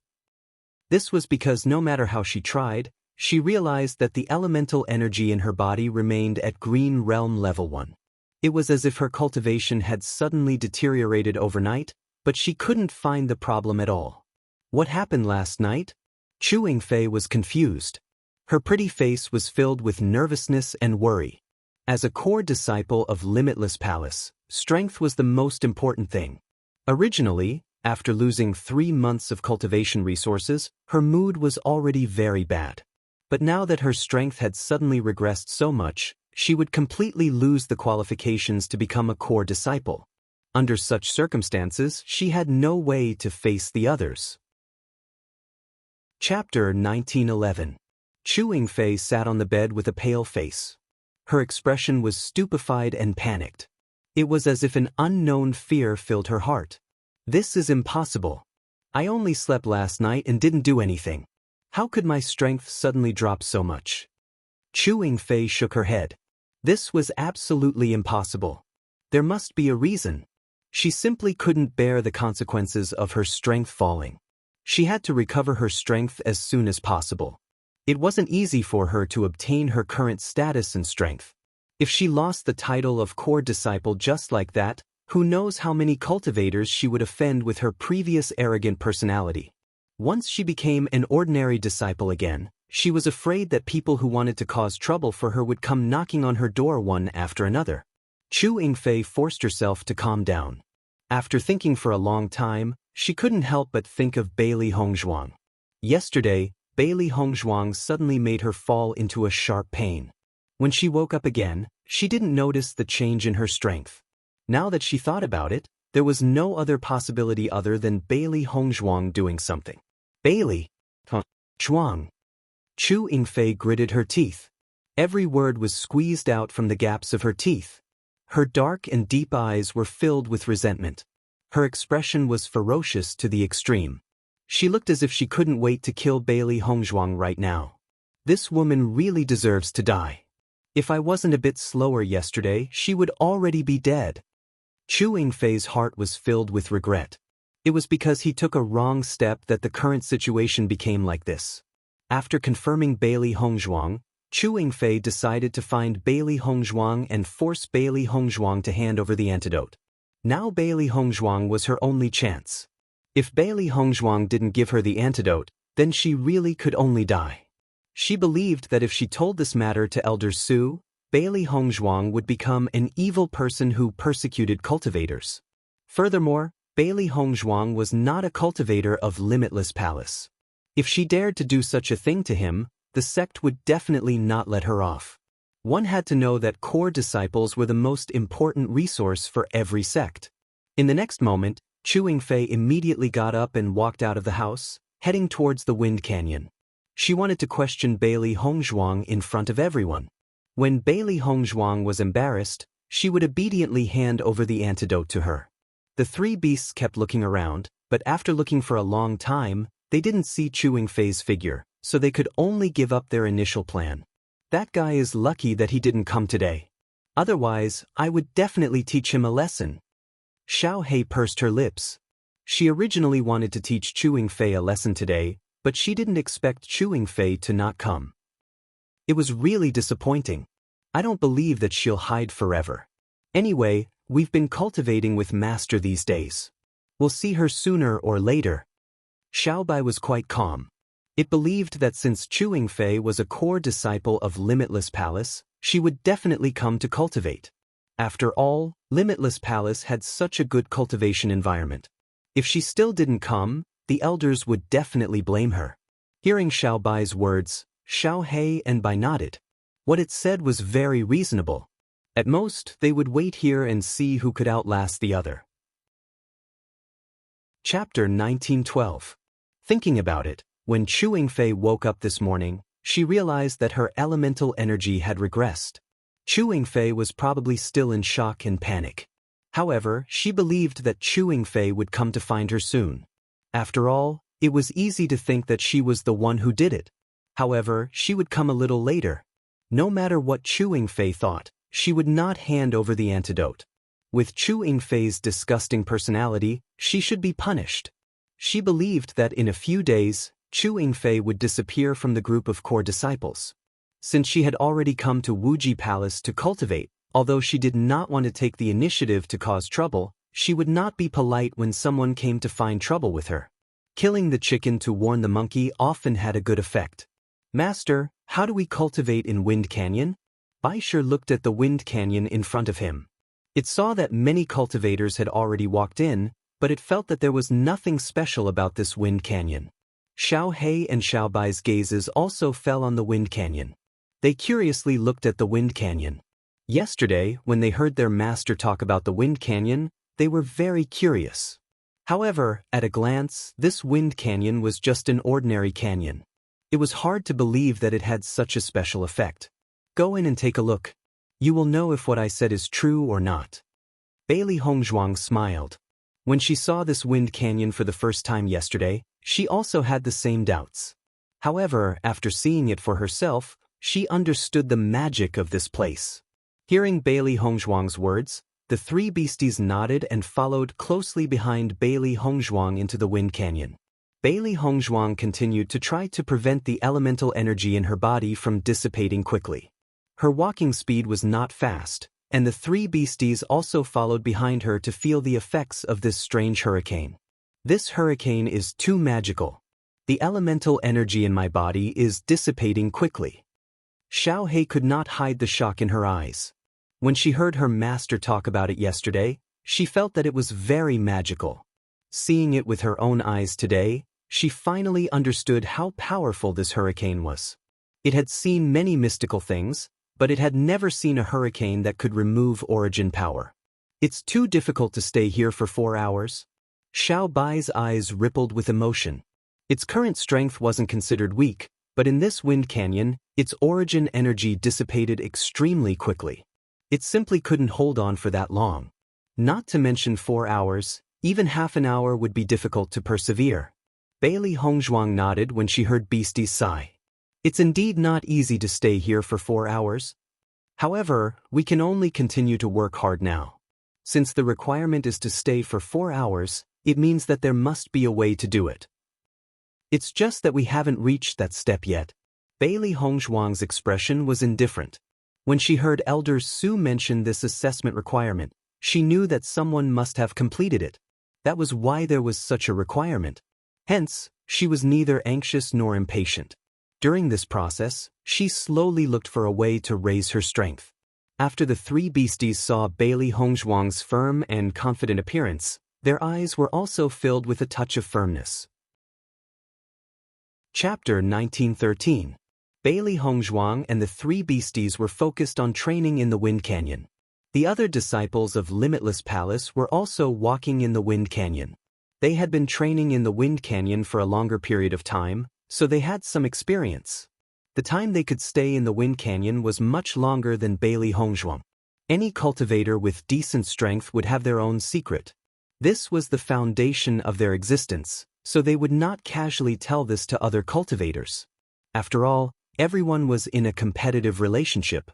This was because no matter how she tried, she realized that the elemental energy in her body remained at Green Realm Level 1. It was as if her cultivation had suddenly deteriorated overnight, but she couldn't find the problem at all. What happened last night? Chu Yingfei was confused. Her pretty face was filled with nervousness and worry. As a core disciple of Limitless Palace, strength was the most important thing. Originally, after losing 3 months of cultivation resources, her mood was already very bad. But now that her strength had suddenly regressed so much, she would completely lose the qualifications to become a core disciple. Under such circumstances, she had no way to face the others. Chapter 1911. Chu Yingfei sat on the bed with a pale face. Her expression was stupefied and panicked. It was as if an unknown fear filled her heart. This is impossible. I only slept last night and didn't do anything. How could my strength suddenly drop so much? Chu Yingfei shook her head. This was absolutely impossible. There must be a reason. She simply couldn't bear the consequences of her strength falling. She had to recover her strength as soon as possible. It wasn't easy for her to obtain her current status and strength. If she lost the title of core disciple just like that, who knows how many cultivators she would offend with her previous arrogant personality. Once she became an ordinary disciple again, she was afraid that people who wanted to cause trouble for her would come knocking on her door one after another. Chu Yingfei forced herself to calm down. After thinking for a long time, she couldn't help but think of Bailey Hongzhuang. Yesterday, Bailey Hongzhuang suddenly made her fall into a sharp pain. When she woke up again, she didn't notice the change in her strength. Now that she thought about it, there was no other possibility other than Bailey Hongzhuang doing something. Bailey Hongzhuang. Chu Yingfei gritted her teeth. Every word was squeezed out from the gaps of her teeth. Her dark and deep eyes were filled with resentment. Her expression was ferocious to the extreme. She looked as if she couldn't wait to kill Bailey Hongzhuang right now. This woman really deserves to die. If I wasn't a bit slower yesterday, she would already be dead. Chu Yingfei's heart was filled with regret. It was because he took a wrong step that the current situation became like this. After confirming Bailey Hongzhuang, Chu Yingfei decided to find Bailey Hongzhuang and force Bailey Hongzhuang to hand over the antidote. Now Bailey Hongzhuang was her only chance. If Bailey Hongzhuang didn't give her the antidote, then she really could only die. She believed that if she told this matter to Elder Su, Bailey Hongzhuang would become an evil person who persecuted cultivators. Furthermore, Bailey Hongzhuang was not a cultivator of Limitless Palace. If she dared to do such a thing to him, the sect would definitely not let her off. One had to know that core disciples were the most important resource for every sect. In the next moment, Chu Yingfei immediately got up and walked out of the house, heading towards the Wind Canyon. She wanted to question Bailey Hongzhuang in front of everyone. When Bailey Hongzhuang was embarrassed, she would obediently hand over the antidote to her. The three beasts kept looking around, but after looking for a long time, they didn't see Chu Yingfei's figure, so they could only give up their initial plan. That guy is lucky that he didn't come today. Otherwise, I would definitely teach him a lesson. Xiao Hei pursed her lips. She originally wanted to teach Chu Yingfei a lesson today, but she didn't expect Chu Yingfei to not come. It was really disappointing. I don't believe that she'll hide forever. Anyway, we've been cultivating with Master these days. We'll see her sooner or later. Xiaobai was quite calm. It believed that since Chu Yingfei was a core disciple of Limitless Palace, she would definitely come to cultivate. After all, Limitless Palace had such a good cultivation environment. If she still didn't come, the elders would definitely blame her. Hearing Xiaobai's words, Xiao Hei and Bai nodded. What it said was very reasonable. At most, they would wait here and see who could outlast the other. Chapter 1912. Thinking about it, when Chu Yingfei woke up this morning, she realized that her elemental energy had regressed. Chu Yingfei was probably still in shock and panic. However, she believed that Chu Yingfei would come to find her soon. After all, it was easy to think that she was the one who did it. However, she would come a little later. No matter what Chu Yingfei thought, she would not hand over the antidote. With Chu Yingfei's disgusting personality, she should be punished. She believed that in a few days, Chu Yingfei would disappear from the group of core disciples. Since she had already come to Wuji Palace to cultivate, although she did not want to take the initiative to cause trouble, she would not be polite when someone came to find trouble with her. Killing the chicken to warn the monkey often had a good effect. Master, how do we cultivate in Wind Canyon? Baisher looked at the Wind Canyon in front of him. It saw that many cultivators had already walked in, but it felt that there was nothing special about this Wind Canyon. Xiao He and Xiao Bai's gazes also fell on the wind canyon. They curiously looked at the wind canyon. Yesterday, when they heard their master talk about the wind canyon, they were very curious. However, at a glance, this wind canyon was just an ordinary canyon. It was hard to believe that it had such a special effect. Go in and take a look. You will know if what I said is true or not. Bailey Hongzhuang smiled. When she saw this wind canyon for the first time yesterday, she also had the same doubts. However, after seeing it for herself, she understood the magic of this place. Hearing Bailey Hongzhuang's words, the three beasties nodded and followed closely behind Bailey Hongzhuang into the wind canyon. Bailey Hongzhuang continued to try to prevent the elemental energy in her body from dissipating quickly. Her walking speed was not fast, and the three beasties also followed behind her to feel the effects of this strange hurricane. This hurricane is too magical. The elemental energy in my body is dissipating quickly. Xiao He could not hide the shock in her eyes. When she heard her master talk about it yesterday, she felt that it was very magical. Seeing it with her own eyes today, she finally understood how powerful this hurricane was. It had seen many mystical things, but it had never seen a hurricane that could remove origin power. It's too difficult to stay here for 4 hours. Xiao Bai's eyes rippled with emotion. Its current strength wasn't considered weak, but in this wind canyon, its origin energy dissipated extremely quickly. It simply couldn't hold on for that long. Not to mention 4 hours, even half an hour would be difficult to persevere. Bailey Hongzhuang nodded when she heard Beastie's sigh. It's indeed not easy to stay here for 4 hours. However, we can only continue to work hard now. Since the requirement is to stay for 4 hours, it means that there must be a way to do it. It's just that we haven't reached that step yet. Bailey Hongzhuang's expression was indifferent. When she heard Elder Su mention this assessment requirement, she knew that someone must have completed it. That was why there was such a requirement. Hence, she was neither anxious nor impatient. During this process, she slowly looked for a way to raise her strength. After the three beasties saw Bailey Hongzhuang's firm and confident appearance, their eyes were also filled with a touch of firmness. Chapter 1913. Bailey Hongzhuang and the three beasties were focused on training in the Wind Canyon. The other disciples of Limitless Palace were also walking in the Wind Canyon. They had been training in the Wind Canyon for a longer period of time, so they had some experience. The time they could stay in the Wind Canyon was much longer than Bailey Hongzhuang. Any cultivator with decent strength would have their own secret. This was the foundation of their existence, so they would not casually tell this to other cultivators. After all, everyone was in a competitive relationship.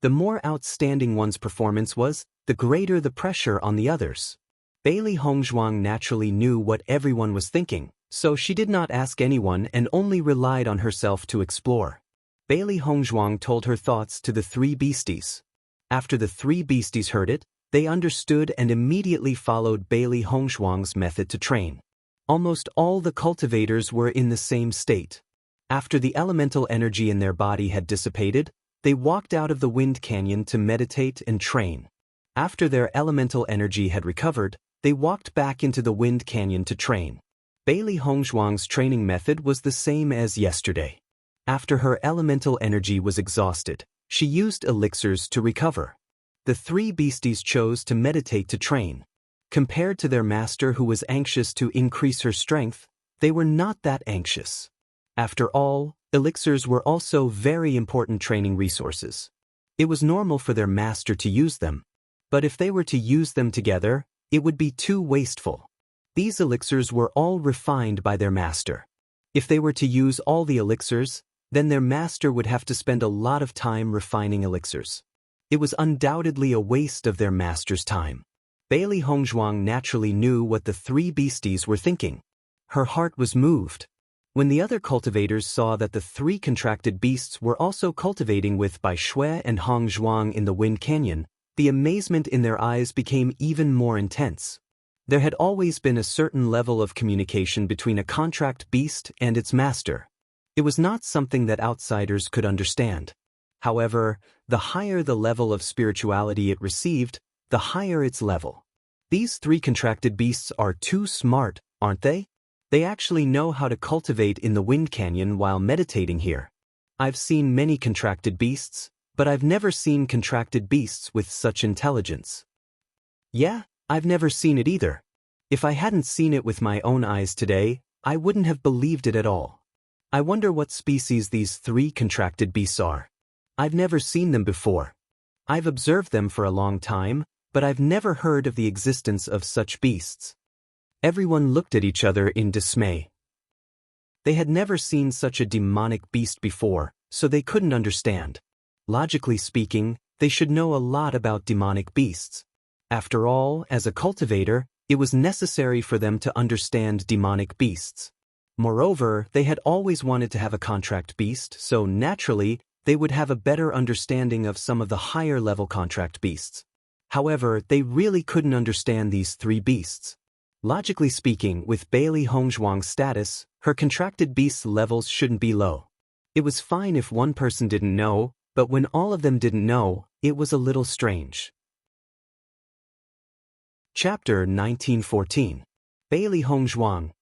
The more outstanding one's performance was, the greater the pressure on the others. Bailey Hongzhuang naturally knew what everyone was thinking, so she did not ask anyone and only relied on herself to explore. Bailey Hongzhuang told her thoughts to the three beasties. After the three beasties heard it, they understood and immediately followed Bailey Hongzhuang's method to train. Almost all the cultivators were in the same state. After the elemental energy in their body had dissipated, they walked out of the Wind Canyon to meditate and train. After their elemental energy had recovered, they walked back into the Wind Canyon to train. Bailey Hongzhuang's training method was the same as yesterday. After her elemental energy was exhausted, she used elixirs to recover. The three beasties chose to meditate to train. Compared to their master who was anxious to increase her strength, they were not that anxious. After all, elixirs were also very important training resources. It was normal for their master to use them. But if they were to use them together, it would be too wasteful. These elixirs were all refined by their master. If they were to use all the elixirs, then their master would have to spend a lot of time refining elixirs. It was undoubtedly a waste of their master's time. Bailey Hongzhuang naturally knew what the three beasties were thinking. Her heart was moved. When the other cultivators saw that the three contracted beasts were also cultivating with Bai Shui and Hongzhuang in the Wind Canyon, the amazement in their eyes became even more intense. There had always been a certain level of communication between a contract beast and its master. It was not something that outsiders could understand. However, the higher the level of spirituality it received, the higher its level. These three contracted beasts are too smart, aren't they? They actually know how to cultivate in the Wind Canyon while meditating here. I've seen many contracted beasts, but I've never seen contracted beasts with such intelligence. Yeah, I've never seen it either. If I hadn't seen it with my own eyes today, I wouldn't have believed it at all. I wonder what species these 3 contracted beasts are. I've never seen them before. I've observed them for a long time, but I've never heard of the existence of such beasts. Everyone looked at each other in dismay. They had never seen such a demonic beast before, so they couldn't understand. Logically speaking, they should know a lot about demonic beasts. After all, as a cultivator, it was necessary for them to understand demonic beasts. Moreover, they had always wanted to have a contract beast, so naturally, they would have a better understanding of some of the higher-level contract beasts. However, they really couldn't understand these 3 beasts. Logically speaking, with Bailey Hongzhuang's status, her contracted beast's levels shouldn't be low. It was fine if one person didn't know, but when all of them didn't know, it was a little strange. Chapter 1914. Bailey Hongzhuang.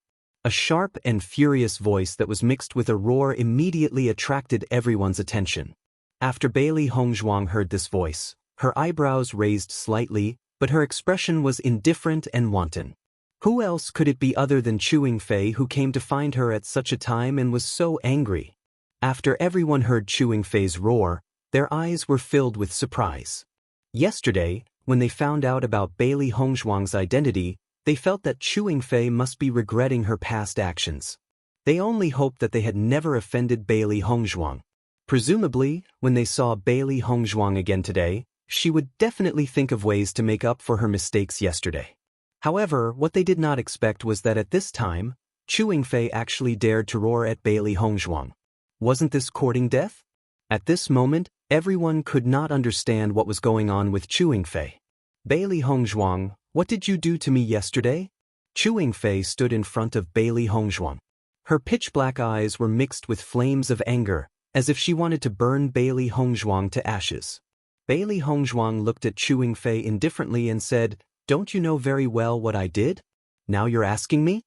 A sharp and furious voice that was mixed with a roar immediately attracted everyone's attention. After Bailey Hongzhuang heard this voice, her eyebrows raised slightly, but her expression was indifferent and wanton. Who else could it be other than Chewing Fei who came to find her at such a time and was so angry? After everyone heard Chewing Fei's roar, their eyes were filled with surprise. Yesterday, when they found out about Bailey Hongzhuang's identity, they felt that Chewing Fei must be regretting her past actions. They only hoped that they had never offended Bailey Hongzhuang. Presumably, when they saw Bailey Hongzhuang again today, she would definitely think of ways to make up for her mistakes yesterday. However, what they did not expect was that at this time, Chewing Fei actually dared to roar at Bailey Hongzhuang. Wasn't this courting death? At this moment, everyone could not understand what was going on with Chewing Fei. Bailey Hongzhuang, what did you do to me yesterday? Chewing Fei stood in front of Bailey Hongzhuang. Her pitch-black eyes were mixed with flames of anger, as if she wanted to burn Bailey Hongzhuang to ashes. Bailey Hongzhuang looked at Chewing Fei indifferently and said, "Don't you know very well what I did? Now you're asking me?"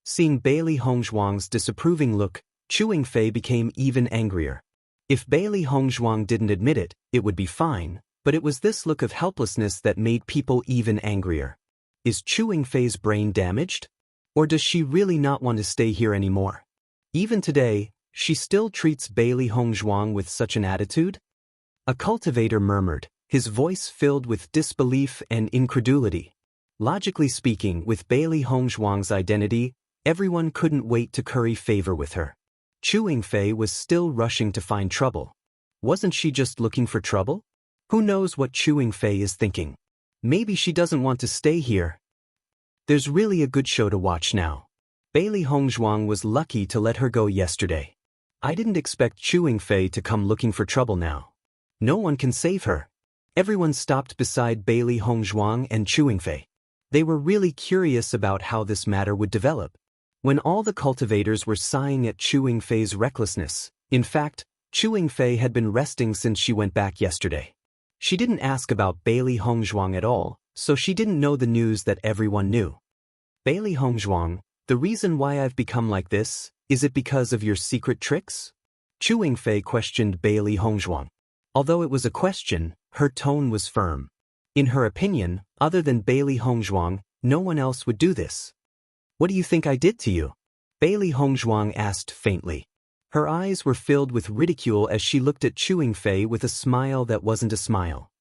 Seeing Bailey Hongzhuang's disapproving look, Chewing Fei became even angrier. If Bailey Hongzhuang didn't admit it, it would be fine, but it was this look of helplessness that made people even angrier. Is Chewing Fei's brain damaged? Or does she really not want to stay here anymore? Even today, she still treats Bailey Hongzhuang with such an attitude? A cultivator murmured, his voice filled with disbelief and incredulity. Logically speaking, with Bailey Hongzhuang's identity, everyone couldn't wait to curry favor with her. Chewing Fei was still rushing to find trouble. Wasn't she just looking for trouble? Who knows what Chewing Fei is thinking? Maybe she doesn't want to stay here. There's really a good show to watch now. Bailey Hongzhuang was lucky to let her go yesterday. I didn't expect Chewing Fei to come looking for trouble now. No one can save her. Everyone stopped beside Bailey Hongzhuang and Chewing Fei. They were really curious about how this matter would develop. When all the cultivators were sighing at Chewing Fei's recklessness, in fact, Chewing Fei had been resting since she went back yesterday. She didn't ask about Bailey Hongzhuang at all, so she didn't know the news that everyone knew. Bailey Hongzhuang, the reason why I've become like this, is it because of your secret tricks? Chewing Fei questioned Bailey Hongzhuang. Although it was a question, her tone was firm. In her opinion, other than Bailey Hongzhuang, no one else would do this. What do you think I did to you? Bailey Hongzhuang asked faintly. Her eyes were filled with ridicule as she looked at Chewing Fei with a smile that wasn't a smile.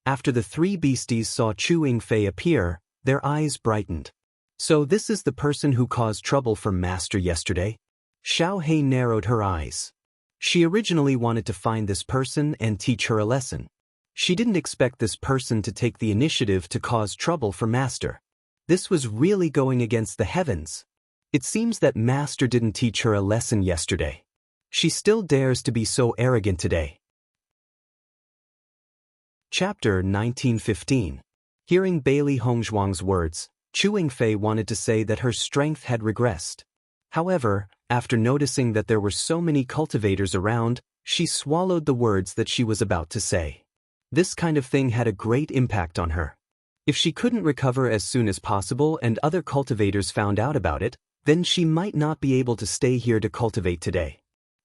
After the 3 beasties saw Chewing Fei appear, their eyes brightened. So this is the person who caused trouble for Master yesterday? Xiao Hei narrowed her eyes. She originally wanted to find this person and teach her a lesson. She didn't expect this person to take the initiative to cause trouble for Master. This was really going against the heavens. It seems that Master didn't teach her a lesson yesterday. She still dares to be so arrogant today. Chapter 1915. Hearing Bailey Hongzhuang's words, Chewing Fei wanted to say that her strength had regressed. However, after noticing that there were so many cultivators around, she swallowed the words that she was about to say. This kind of thing had a great impact on her. If she couldn't recover as soon as possible and other cultivators found out about it, then she might not be able to stay here to cultivate today.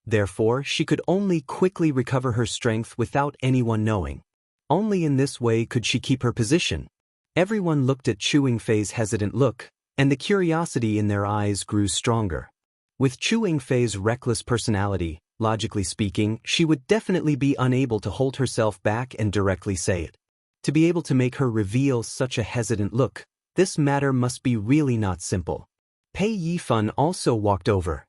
Therefore, she could only quickly recover her strength without anyone knowing. Only in this way could she keep her position. Everyone looked at Chewing Fei's hesitant look, and the curiosity in their eyes grew stronger. With Chewing Fei's reckless personality, logically speaking, she would definitely be unable to hold herself back and directly say it. To be able to make her reveal such a hesitant look, this matter must be really not simple. Pei Yifan also walked over.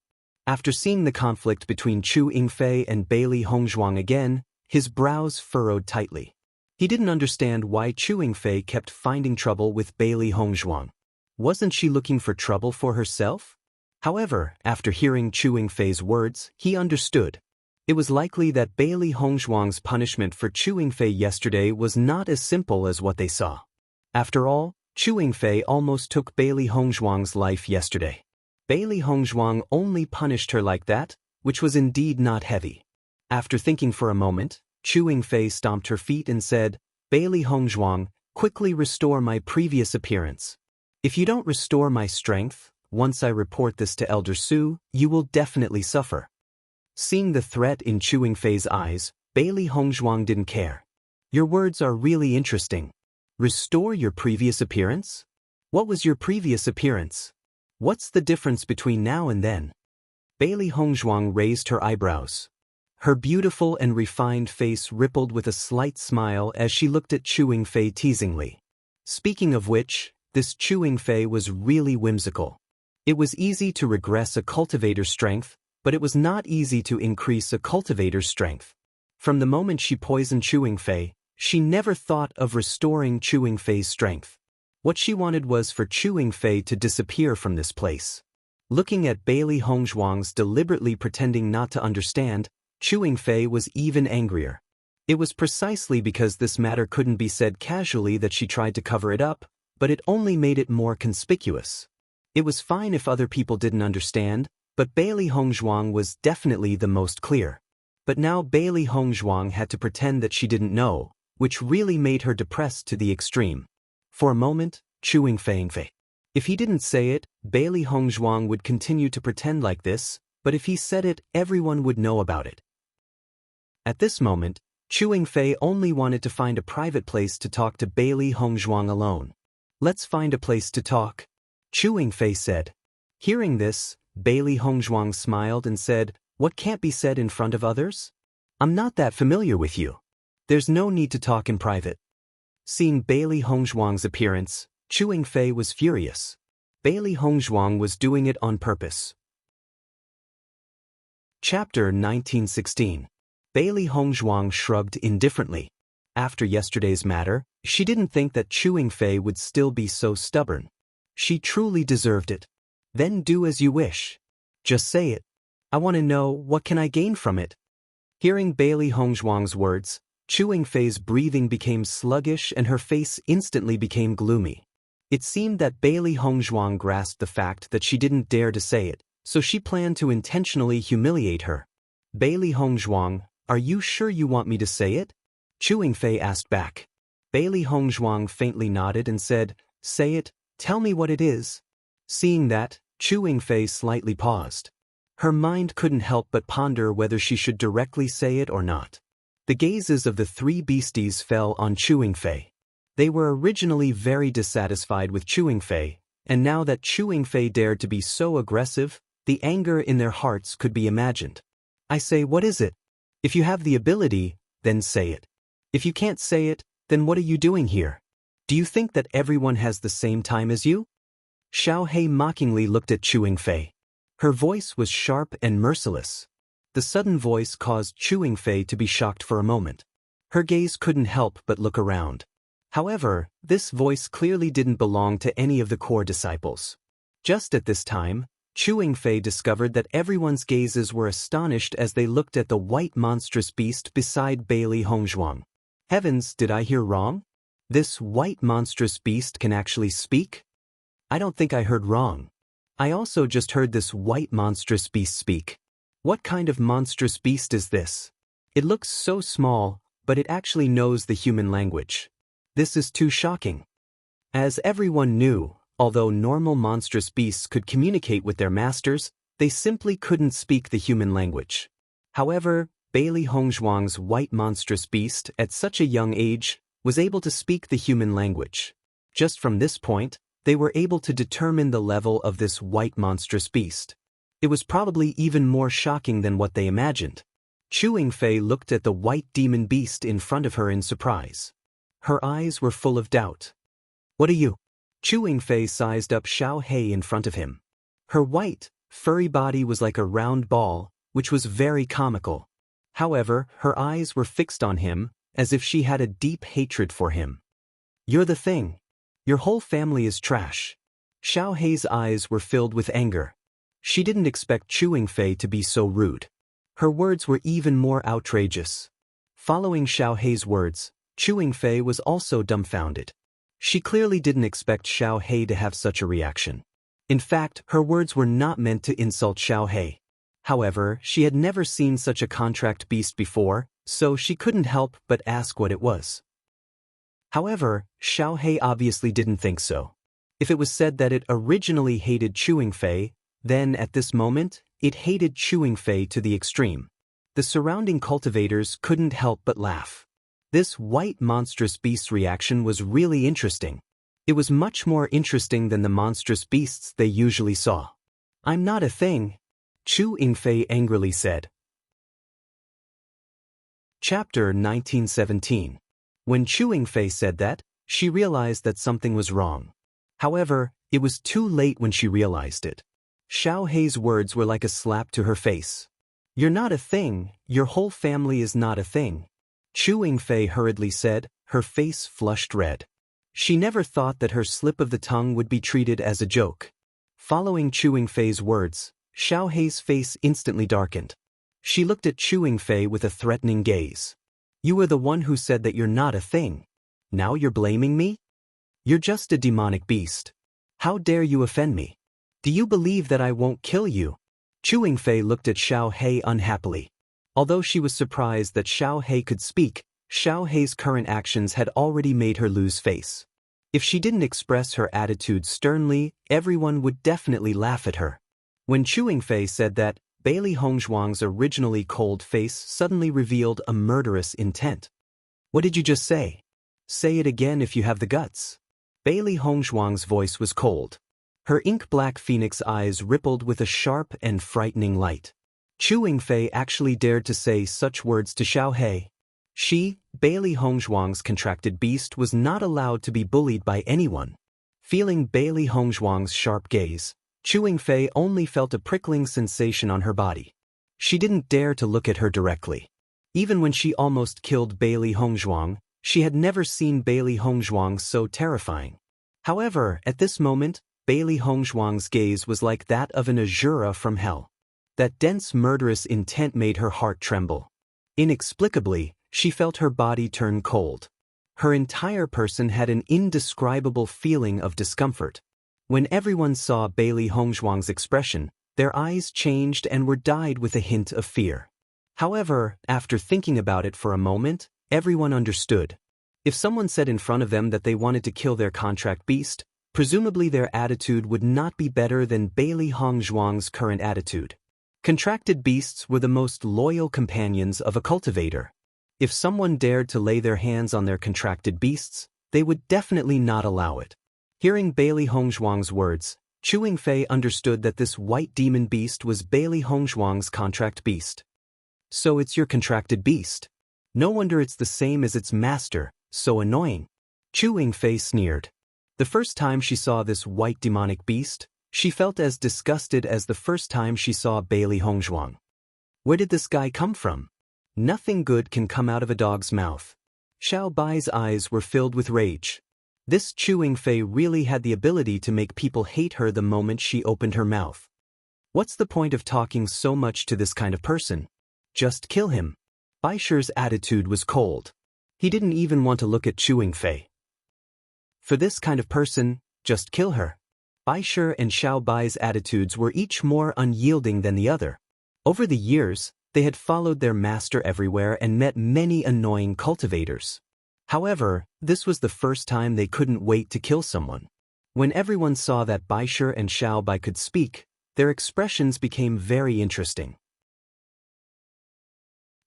After seeing the conflict between Chu Yingfei and Bailey Hongzhuang again, his brows furrowed tightly. He didn't understand why Chu Yingfei kept finding trouble with Bailey Hongzhuang. Wasn't she looking for trouble for herself? However, after hearing Chu Yingfei's words, he understood. It was likely that Bailey Hongzhuang's punishment for Chu Yingfei yesterday was not as simple as what they saw. After all, Chu Yingfei almost took Bailey Hongzhuang's life yesterday. Bailey Hongzhuang only punished her like that, which was indeed not heavy. After thinking for a moment, Chu Yingfei stomped her feet and said, "Bailey Hongzhuang, quickly restore my previous appearance. If you don't restore my strength, once I report this to Elder Su, you will definitely suffer." Seeing the threat in Chu Yingfei's eyes, Bailey Hongzhuang didn't care. "Your words are really interesting. Restore your previous appearance? What was your previous appearance? What's the difference between now and then?" Bailey Hongzhuang raised her eyebrows. Her beautiful and refined face rippled with a slight smile as she looked at Chu Yingfei teasingly. Speaking of which, this Chu Yingfei was really whimsical. It was easy to regress a cultivator's strength, but it was not easy to increase a cultivator's strength. From the moment she poisoned Chu Yingfei, she never thought of restoring Chu Yingfei's strength. What she wanted was for Chu Yingfei to disappear from this place. Looking at Bailey Hongzhuang's deliberately pretending not to understand, Chu Yingfei was even angrier. It was precisely because this matter couldn't be said casually that she tried to cover it up, but it only made it more conspicuous. It was fine if other people didn't understand, but Bailey Hongzhuang was definitely the most clear. But now Bailey Hongzhuang had to pretend that she didn't know, which really made her depressed to the extreme. For a moment, Chu Yingfei. If he didn't say it, Bailey Hongzhuang would continue to pretend like this, but if he said it, everyone would know about it. At this moment, Chu Yingfei only wanted to find a private place to talk to Bailey Hongzhuang alone. "Let's find a place to talk," Chu Yingfei said. Hearing this, Bailey Hongzhuang smiled and said, "What can't be said in front of others? I'm not that familiar with you. There's no need to talk in private." Seeing Bailey Hongzhuang's appearance, Chu Yingfei was furious. Bailey Hongzhuang was doing it on purpose. Chapter 1916. Bailey Hongzhuang shrugged indifferently. After yesterday's matter, she didn't think that Chu Yingfei would still be so stubborn. She truly deserved it. "Then do as you wish. Just say it. I want to know, what can I gain from it?" Hearing Bailey Hongzhuang's words, Chu Yingfei's breathing became sluggish and her face instantly became gloomy. It seemed that Bailey Hongzhuang grasped the fact that she didn't dare to say it, so she planned to intentionally humiliate her. "Bailey Hongzhuang, are you sure you want me to say it?" Chu Yingfei asked back. Bailey Hongzhuang faintly nodded and said, "Say it, tell me what it is." Seeing that, Chu Yingfei slightly paused. Her mind couldn't help but ponder whether she should directly say it or not. The gazes of the three beasties fell on Chu Yingfei. They were originally very dissatisfied with Chu Yingfei, and now that Chu Yingfei dared to be so aggressive, the anger in their hearts could be imagined. "I say, what is it? If you have the ability, then say it. If you can't say it, then what are you doing here? Do you think that everyone has the same time as you?" Xiao He mockingly looked at Chu Yingfei. Her voice was sharp and merciless. The sudden voice caused Chu Yingfei to be shocked for a moment. Her gaze couldn't help but look around. However, this voice clearly didn't belong to any of the core disciples. Just at this time, Chu Yingfei discovered that everyone's gazes were astonished as they looked at the white monstrous beast beside Bailey Hongzhuang. Heavens, did I hear wrong? This white monstrous beast can actually speak? I don't think I heard wrong. I also just heard this white monstrous beast speak. What kind of monstrous beast is this? It looks so small, but it actually knows the human language. This is too shocking. As everyone knew, Although normal monstrous beasts could communicate with their masters, they simply couldn't speak the human language. However, Bailey Hongzhuang's white monstrous beast, at such a young age, was able to speak the human language. Just from this point, they were able to determine the level of this white monstrous beast. It was probably even more shocking than what they imagined. Chu Yingfei looked at the white demon beast in front of her in surprise. Her eyes were full of doubt. "What are you?" Chu Yingfei sized up Xiao Hei in front of him. Her white, furry body was like a round ball, which was very comical. However, her eyes were fixed on him, as if she had a deep hatred for him. "You're the thing. Your whole family is trash." Xiao Hei's eyes were filled with anger. She didn't expect Chu Yingfei to be so rude. Her words were even more outrageous. Following Xiao Hei's words, Chu Yingfei was also dumbfounded. She clearly didn't expect Xiao Hei to have such a reaction. In fact, her words were not meant to insult Xiao Hei. However, she had never seen such a contract beast before, so she couldn't help but ask what it was. However, Xiao Hei obviously didn't think so. If it was said that it originally hated Chu Yingfei, then at this moment, it hated Chu Yingfei to the extreme. The surrounding cultivators couldn't help but laugh. This white monstrous beast's reaction was really interesting. It was much more interesting than the monstrous beasts they usually saw. "I'm not a thing," Chu Yingfei angrily said. Chapter 1917. When Chu Yingfei said that, she realized that something was wrong. However, it was too late when she realized it. Xiao Hei's words were like a slap to her face. "You're not a thing, your whole family is not a thing," Chu Yingfei hurriedly said, her face flushed red. She never thought that her slip of the tongue would be treated as a joke. Following Chu Yingfei's words, Xiao Hei's face instantly darkened. She looked at Chu Yingfei with a threatening gaze. "You were the one who said that you're not a thing. Now you're blaming me? You're just a demonic beast. How dare you offend me? Do you believe that I won't kill you?" Chu Yingfei looked at Xiao Hei unhappily. Although she was surprised that Xiao Hei could speak, Xiao Hei's current actions had already made her lose face. If she didn't express her attitude sternly, everyone would definitely laugh at her. When Chu Yingfei said that, Bailey Hongzhuang's originally cold face suddenly revealed a murderous intent. "What did you just say? Say it again if you have the guts." Bailey Hongzhuang's voice was cold. Her ink-black phoenix eyes rippled with a sharp and frightening light. Chu Yingfei actually dared to say such words to Xiao Hei. She, Bailey Hongzhuang's contracted beast, was not allowed to be bullied by anyone. Feeling Bailey Hongzhuang's sharp gaze, Chu Yingfei only felt a prickling sensation on her body. She didn't dare to look at her directly. Even when she almost killed Bailey Hongzhuang, she had never seen Bailey Hongzhuang so terrifying. However, at this moment, Bailey Hongzhuang's gaze was like that of an Azura from hell. That dense murderous intent made her heart tremble. Inexplicably, she felt her body turn cold. Her entire person had an indescribable feeling of discomfort. When everyone saw Bailey Hongzhuang's expression, their eyes changed and were dyed with a hint of fear. However, after thinking about it for a moment, everyone understood. If someone said in front of them that they wanted to kill their contract beast, presumably their attitude would not be better than Bailey Hongzhuang's current attitude. Contracted beasts were the most loyal companions of a cultivator. If someone dared to lay their hands on their contracted beasts, they would definitely not allow it. Hearing Bailey Hongzhuang's words, Chu Yingfei understood that this white demon beast was Bailey Hongzhuang's contract beast. "So it's your contracted beast. No wonder it's the same as its master, so annoying." Chu Yingfei sneered. The first time she saw this white demonic beast, she felt as disgusted as the first time she saw Bailey Hongzhuang. Where did this guy come from? Nothing good can come out of a dog's mouth. Xiao Bai's eyes were filled with rage. This Chu Yingfei really had the ability to make people hate her the moment she opened her mouth. What's the point of talking so much to this kind of person? Just kill him. Bai Shi's attitude was cold. He didn't even want to look at Chu Yingfei. For this kind of person, just kill her. Bai Shi and Xiao Bai's attitudes were each more unyielding than the other. Over the years, they had followed their master everywhere and met many annoying cultivators. However, this was the first time they couldn't wait to kill someone. When everyone saw that Baisher and Xiao Bai could speak, their expressions became very interesting.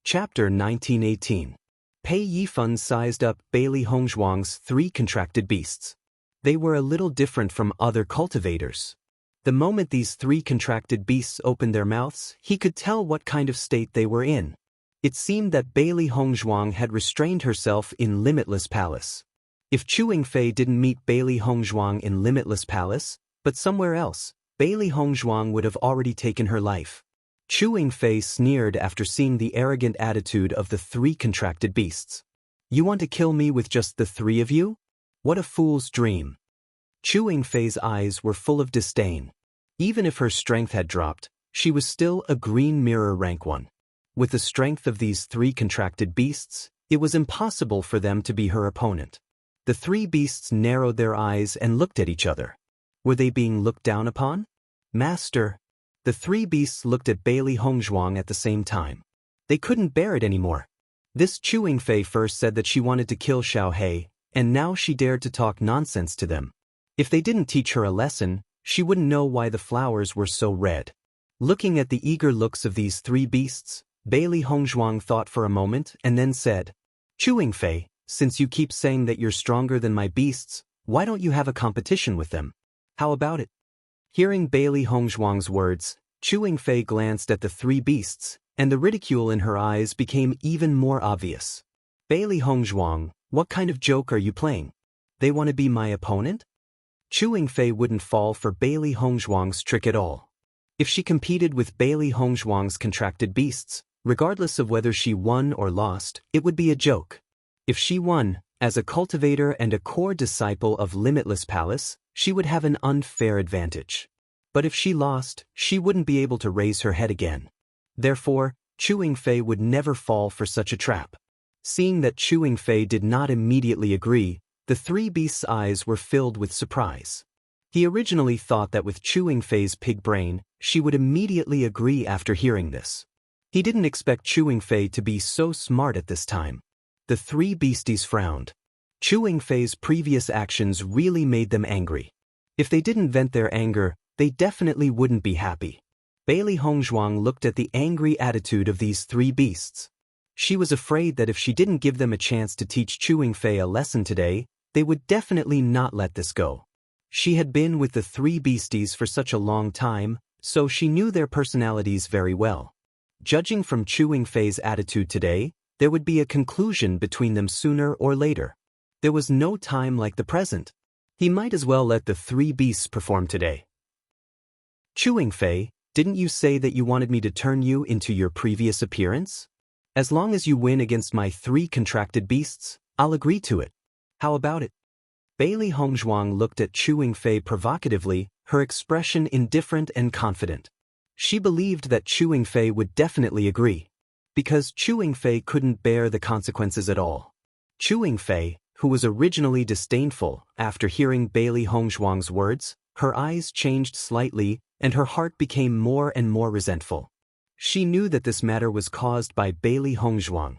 Chapter 1918. Pei Yifan sized up Bailey Hongzhuang's 3 contracted beasts. They were a little different from other cultivators. The moment these 3 contracted beasts opened their mouths, he could tell what kind of state they were in. It seemed that Bailey Hongzhuang had restrained herself in Limitless Palace. If Chu Yingfei didn't meet Bailey Hongzhuang in Limitless Palace, but somewhere else, Bailey Hongzhuang would have already taken her life. Chu Yingfei sneered after seeing the arrogant attitude of the 3 contracted beasts. You want to kill me with just the 3 of you? What a fool's dream. Chu Yingfei's eyes were full of disdain. Even if her strength had dropped, she was still a green mirror rank 1. With the strength of these 3 contracted beasts, it was impossible for them to be her opponent. The 3 beasts narrowed their eyes and looked at each other. Were they being looked down upon? Master. The 3 beasts looked at Bailey Hongzhuang at the same time. They couldn't bear it anymore. This Chu Yingfei first said that she wanted to kill Xiao He, and now she dared to talk nonsense to them. If they didn't teach her a lesson, she wouldn't know why the flowers were so red. Looking at the eager looks of these 3 beasts, Bailey Hongzhuang thought for a moment and then said, Chu Yingfei, since you keep saying that you're stronger than my beasts, why don't you have a competition with them? How about it? Hearing Bailey Hongzhuang's words, Chu Yingfei glanced at the 3 beasts, and the ridicule in her eyes became even more obvious. Bailey Hongzhuang, what kind of joke are you playing? They want to be my opponent? Chu Yingfei wouldn't fall for Bailey Hongzhuang's trick at all. If she competed with Bailey Hongzhuang's contracted beasts, regardless of whether she won or lost, it would be a joke. If she won, as a cultivator and a core disciple of Limitless Palace, she would have an unfair advantage. But if she lost, she wouldn't be able to raise her head again. Therefore, Chu Yingfei would never fall for such a trap. Seeing that Chu Yingfei did not immediately agree, the 3 beasts' eyes were filled with surprise. He originally thought that with Chu Yingfei's pig brain, she would immediately agree after hearing this. He didn't expect Chu Yingfei to be so smart at this time. The 3 beasties frowned. Chu Yingfei's previous actions really made them angry. If they didn't vent their anger, they definitely wouldn't be happy. Bailey Hongzhuang looked at the angry attitude of these 3 beasts. She was afraid that if she didn't give them a chance to teach Chu Yingfei a lesson today, they would definitely not let this go. She had been with the 3 beasties for such a long time, so she knew their personalities very well. Judging from Chu Yingfei's attitude today, there would be a conclusion between them sooner or later. There was no time like the present. He might as well let the 3 beasts perform today. Chu Yingfei, didn't you say that you wanted me to turn you into your previous appearance? As long as you win against my 3 contracted beasts, I'll agree to it. How about it? Bailey Hongzhuang looked at Chu Yingfei provocatively, her expression indifferent and confident. She believed that Chu Yingfei would definitely agree. Because Chu Yingfei couldn't bear the consequences at all. Chu Yingfei, who was originally disdainful, after hearing Bailey Hongzhuang's words, her eyes changed slightly and her heart became more and more resentful. She knew that this matter was caused by Bailey Hongzhuang.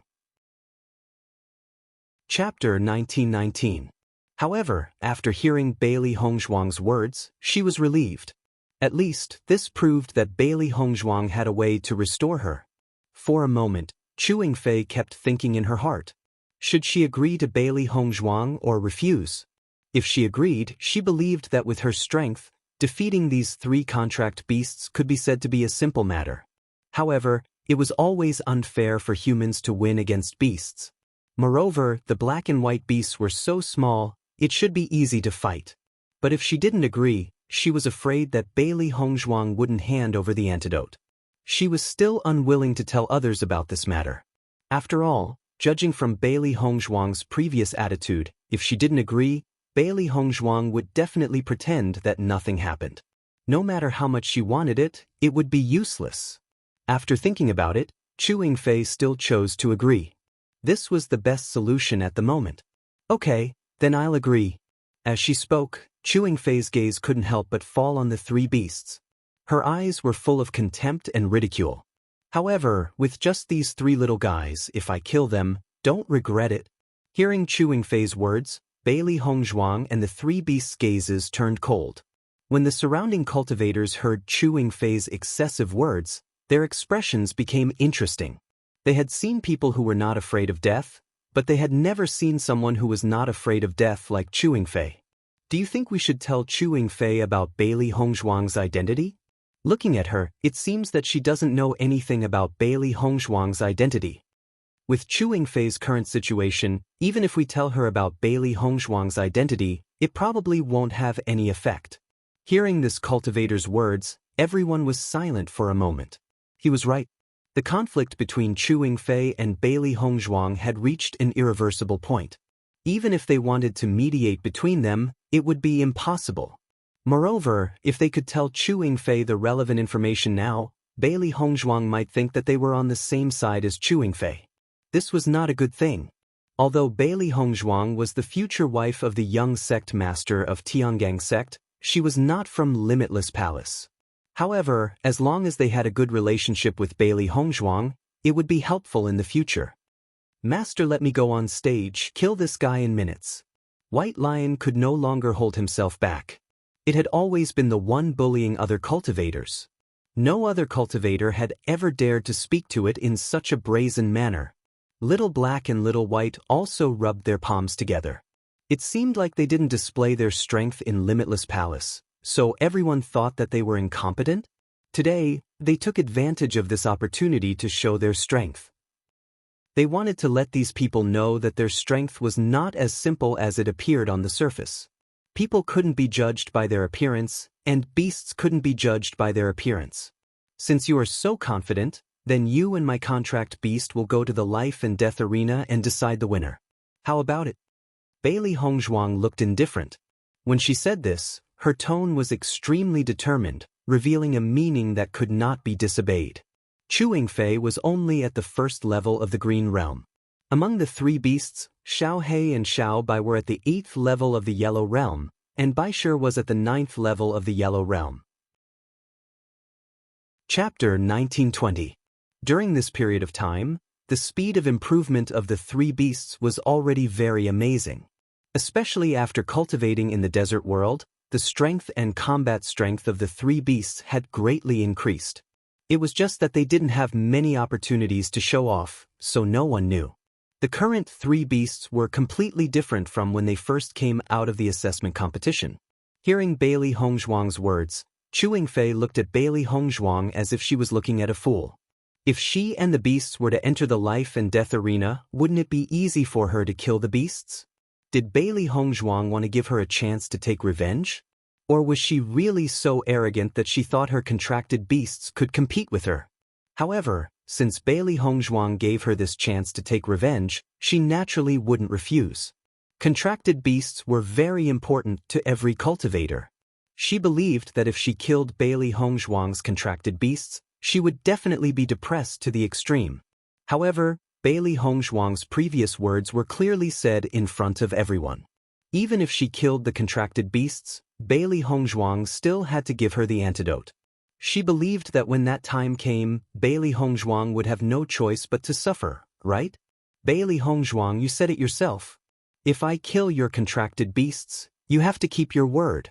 Chapter 1919. However, after hearing Bailey Hongzhuang's words, she was relieved. At least, this proved that Bailey Hongzhuang had a way to restore her. For a moment, Chu Yingfei kept thinking in her heart. Should she agree to Bailey Hongzhuang or refuse? If she agreed, she believed that with her strength, defeating these 3 contract beasts could be said to be a simple matter. However, it was always unfair for humans to win against beasts. Moreover, the black and white beasts were so small, it should be easy to fight. But if she didn't agree, she was afraid that Bailey Hongzhuang wouldn't hand over the antidote. She was still unwilling to tell others about this matter. After all, judging from Bailey Hongzhuang's previous attitude, if she didn't agree, Bailey Hongzhuang would definitely pretend that nothing happened. No matter how much she wanted it, it would be useless. After thinking about it, Chu Yingfei still chose to agree. This was the best solution at the moment. Okay, then I'll agree. As she spoke, Chu Yingfei's gaze couldn't help but fall on the 3 beasts. Her eyes were full of contempt and ridicule. However, with just these 3 little guys, if I kill them, don't regret it. Hearing Chu Yingfei's words, Bailey Hongzhuang and the three beasts' gazes turned cold. When the surrounding cultivators heard Chewing Fei's excessive words, their expressions became interesting. They had seen people who were not afraid of death, but they had never seen someone who was not afraid of death like Chewing Fei. Do you think we should tell Chewing Fei about Bailey Hongzhuang's identity? Looking at her, it seems that she doesn't know anything about Bailey Hongzhuang's identity. With Chewing Fei's current situation, even if we tell her about Bailey Hongzhuang's identity, it probably won't have any effect. Hearing this cultivator's words, everyone was silent for a moment. He was right. The conflict between Chewing Fei and Bailey Hongzhuang had reached an irreversible point. Even if they wanted to mediate between them, it would be impossible. Moreover, if they could tell Chewing Fei the relevant information now, Bailey Hongzhuang might think that they were on the same side as Chewing Fei. This was not a good thing. Although Bailey Hongzhuang was the future wife of the young sect master of Tiangang sect, she was not from Limitless Palace. However, as long as they had a good relationship with Bailey Hongzhuang, it would be helpful in the future. Master, let me go on stage, kill this guy in minutes. White Lion could no longer hold himself back. It had always been the one bullying other cultivators. No other cultivator had ever dared to speak to it in such a brazen manner. Little Black and Little White also rubbed their palms together. It seemed like they didn't display their strength in Limitless Palace, so everyone thought that they were incompetent. Today, they took advantage of this opportunity to show their strength. They wanted to let these people know that their strength was not as simple as it appeared on the surface. People couldn't be judged by their appearance, and beasts couldn't be judged by their appearance. Since you are so confident, then you and my contract beast will go to the life and death arena and decide the winner. How about it? Bailey Hongzhuang looked indifferent. When she said this, her tone was extremely determined, revealing a meaning that could not be disobeyed. Chewing Fei was only at the first level of the Green Realm. Among the three beasts, Xiao He and Xiao Bai were at the 8th level of the Yellow Realm, and Baishir was at the 9th level of the Yellow Realm. Chapter 1920. During this period of time, the speed of improvement of the three beasts was already very amazing. Especially after cultivating in the desert world, the strength and combat strength of the three beasts had greatly increased. It was just that they didn't have many opportunities to show off, so no one knew. The current three beasts were completely different from when they first came out of the assessment competition. Hearing Bailey Hongzhuang's words, Chewing Fei looked at Bailey Hongzhuang as if she was looking at a fool. If she and the beasts were to enter the life and death arena, wouldn't it be easy for her to kill the beasts? Did Bailey Hongzhuang want to give her a chance to take revenge? Or was she really so arrogant that she thought her contracted beasts could compete with her? However, since Bailey Hongzhuang gave her this chance to take revenge, she naturally wouldn't refuse. Contracted beasts were very important to every cultivator. She believed that if she killed Bailey Hongzhuang's contracted beasts, she would definitely be depressed to the extreme. However, Bailey Hongzhuang's previous words were clearly said in front of everyone. Even if she killed the contracted beasts, Bailey Hongzhuang still had to give her the antidote. She believed that when that time came, Bailey Hongzhuang would have no choice but to suffer, right? Bailey Hongzhuang, you said it yourself. If I kill your contracted beasts, you have to keep your word.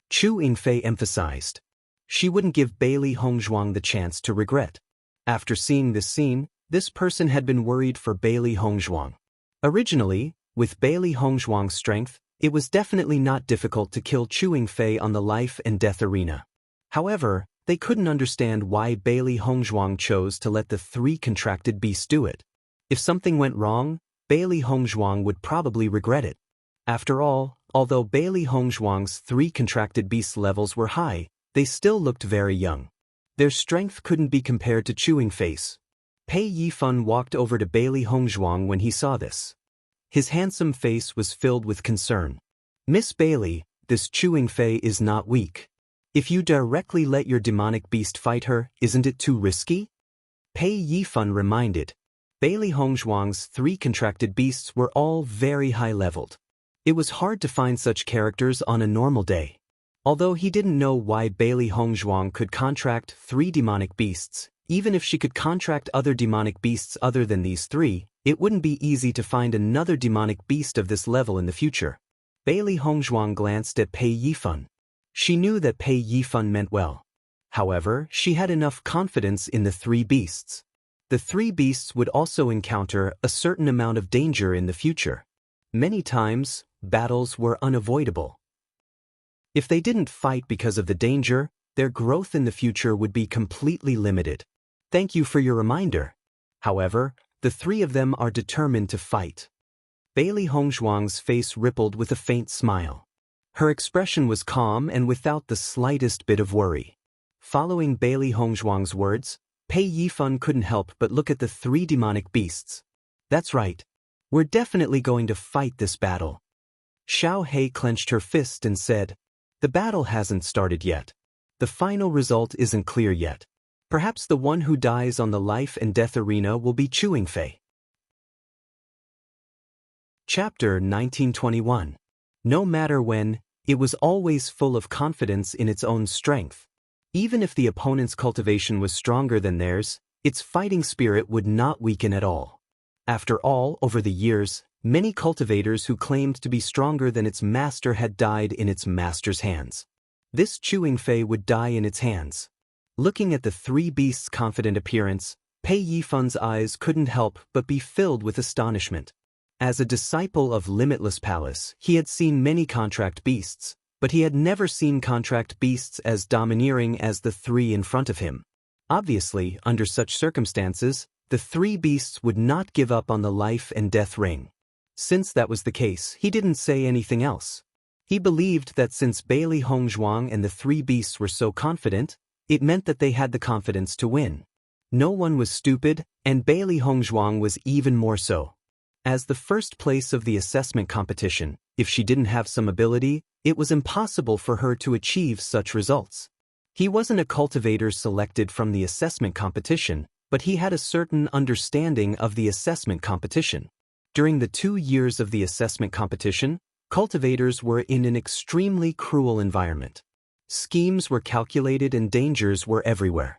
Chewing Fei emphasized. She wouldn't give Bailey Hongzhuang the chance to regret. After seeing this scene, this person had been worried for Bailey Hongzhuang. Originally, with Bailey Hongzhuang's strength, it was definitely not difficult to kill Chewing Fei on the life and death arena. However, they couldn't understand why Bailey Hongzhuang chose to let the three contracted beasts do it. If something went wrong, Bailey Hongzhuang would probably regret it. After all, although Bailey Hongzhuang's three contracted beasts levels were high, they still looked very young. Their strength couldn't be compared to Chewing Fei's. Pei Yifan walked over to Bailey Hongzhuang when he saw this. His handsome face was filled with concern. Miss Bailey, this Chewing Fei is not weak. If you directly let your demonic beast fight her, isn't it too risky? Pei Yifan reminded. Bailey Hongzhuang's three contracted beasts were all very high-leveled. It was hard to find such characters on a normal day. Although he didn't know why Bailey Hongzhuang could contract three demonic beasts, even if she could contract other demonic beasts other than these three, it wouldn't be easy to find another demonic beast of this level in the future. Bailey Hongzhuang glanced at Pei Yifan. She knew that Pei Yifan meant well. However, she had enough confidence in the three beasts. The three beasts would also encounter a certain amount of danger in the future. Many times, battles were unavoidable. If they didn't fight because of the danger, their growth in the future would be completely limited. Thank you for your reminder. However, the three of them are determined to fight. Bailey Hongzhuang's face rippled with a faint smile. Her expression was calm and without the slightest bit of worry. Following Bailey Hongzhuang's words, Pei Yifan couldn't help but look at the three demonic beasts. That's right. We're definitely going to fight this battle. Xiao He clenched her fist and said, "The battle hasn't started yet. The final result isn't clear yet. Perhaps the one who dies on the life and death arena will be Chewing Fei." Chapter 1921. No matter when, it was always full of confidence in its own strength. Even if the opponent's cultivation was stronger than theirs, its fighting spirit would not weaken at all. After all, over the years, many cultivators who claimed to be stronger than its master had died in its master's hands. This Chewing Fei would die in its hands. Looking at the three beasts' confident appearance, Pei Yifan's eyes couldn't help but be filled with astonishment. As a disciple of Limitless Palace, he had seen many contract beasts, but he had never seen contract beasts as domineering as the three in front of him. Obviously, under such circumstances, the three beasts would not give up on the life and death ring. Since that was the case, he didn't say anything else. He believed that since Bailey Hongzhuang and the three beasts were so confident, it meant that they had the confidence to win. No one was stupid, and Bailey Hongzhuang was even more so. As the first place of the assessment competition, if she didn't have some ability, it was impossible for her to achieve such results. He wasn't a cultivator selected from the assessment competition, but he had a certain understanding of the assessment competition. During the 2 years of the assessment competition, cultivators were in an extremely cruel environment. Schemes were calculated and dangers were everywhere.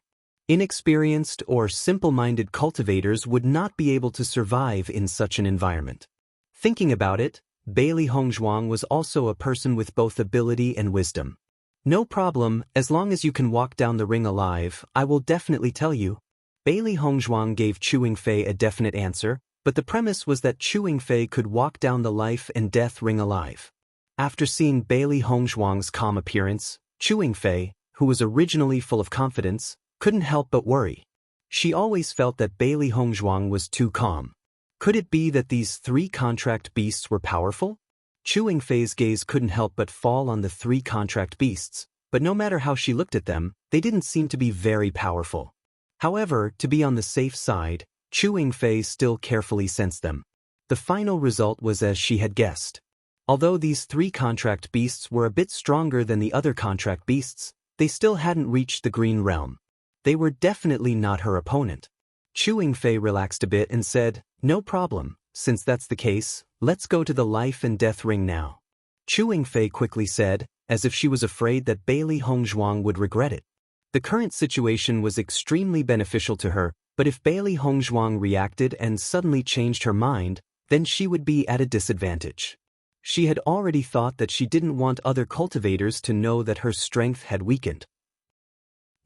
Inexperienced or simple-minded cultivators would not be able to survive in such an environment. Thinking about it, Bailey Hongzhuang was also a person with both ability and wisdom. "No problem, as long as you can walk down the ring alive, I will definitely tell you." Bailey Hongzhuang gave Chewing Fei a definite answer, but the premise was that Chewing Fei could walk down the life and death ring alive. After seeing Bailey Hongzhuang's calm appearance, Chewing Fei, who was originally full of confidence, couldn't help but worry. She always felt that Bailey Hongzhuang was too calm. Could it be that these three contract beasts were powerful? Chewing Fei's gaze couldn't help but fall on the three contract beasts, but no matter how she looked at them, they didn't seem to be very powerful. However, to be on the safe side, Chewing Fei still carefully sensed them. The final result was as she had guessed. Although these three contract beasts were a bit stronger than the other contract beasts, they still hadn't reached the green realm. They were definitely not her opponent. Chewing Fei relaxed a bit and said, "No problem, since that's the case, let's go to the life and death ring now." Chewing Fei quickly said, as if she was afraid that Bailey Hongzhuang would regret it. The current situation was extremely beneficial to her, but if Bailey Hongzhuang reacted and suddenly changed her mind, then she would be at a disadvantage. She had already thought that she didn't want other cultivators to know that her strength had weakened.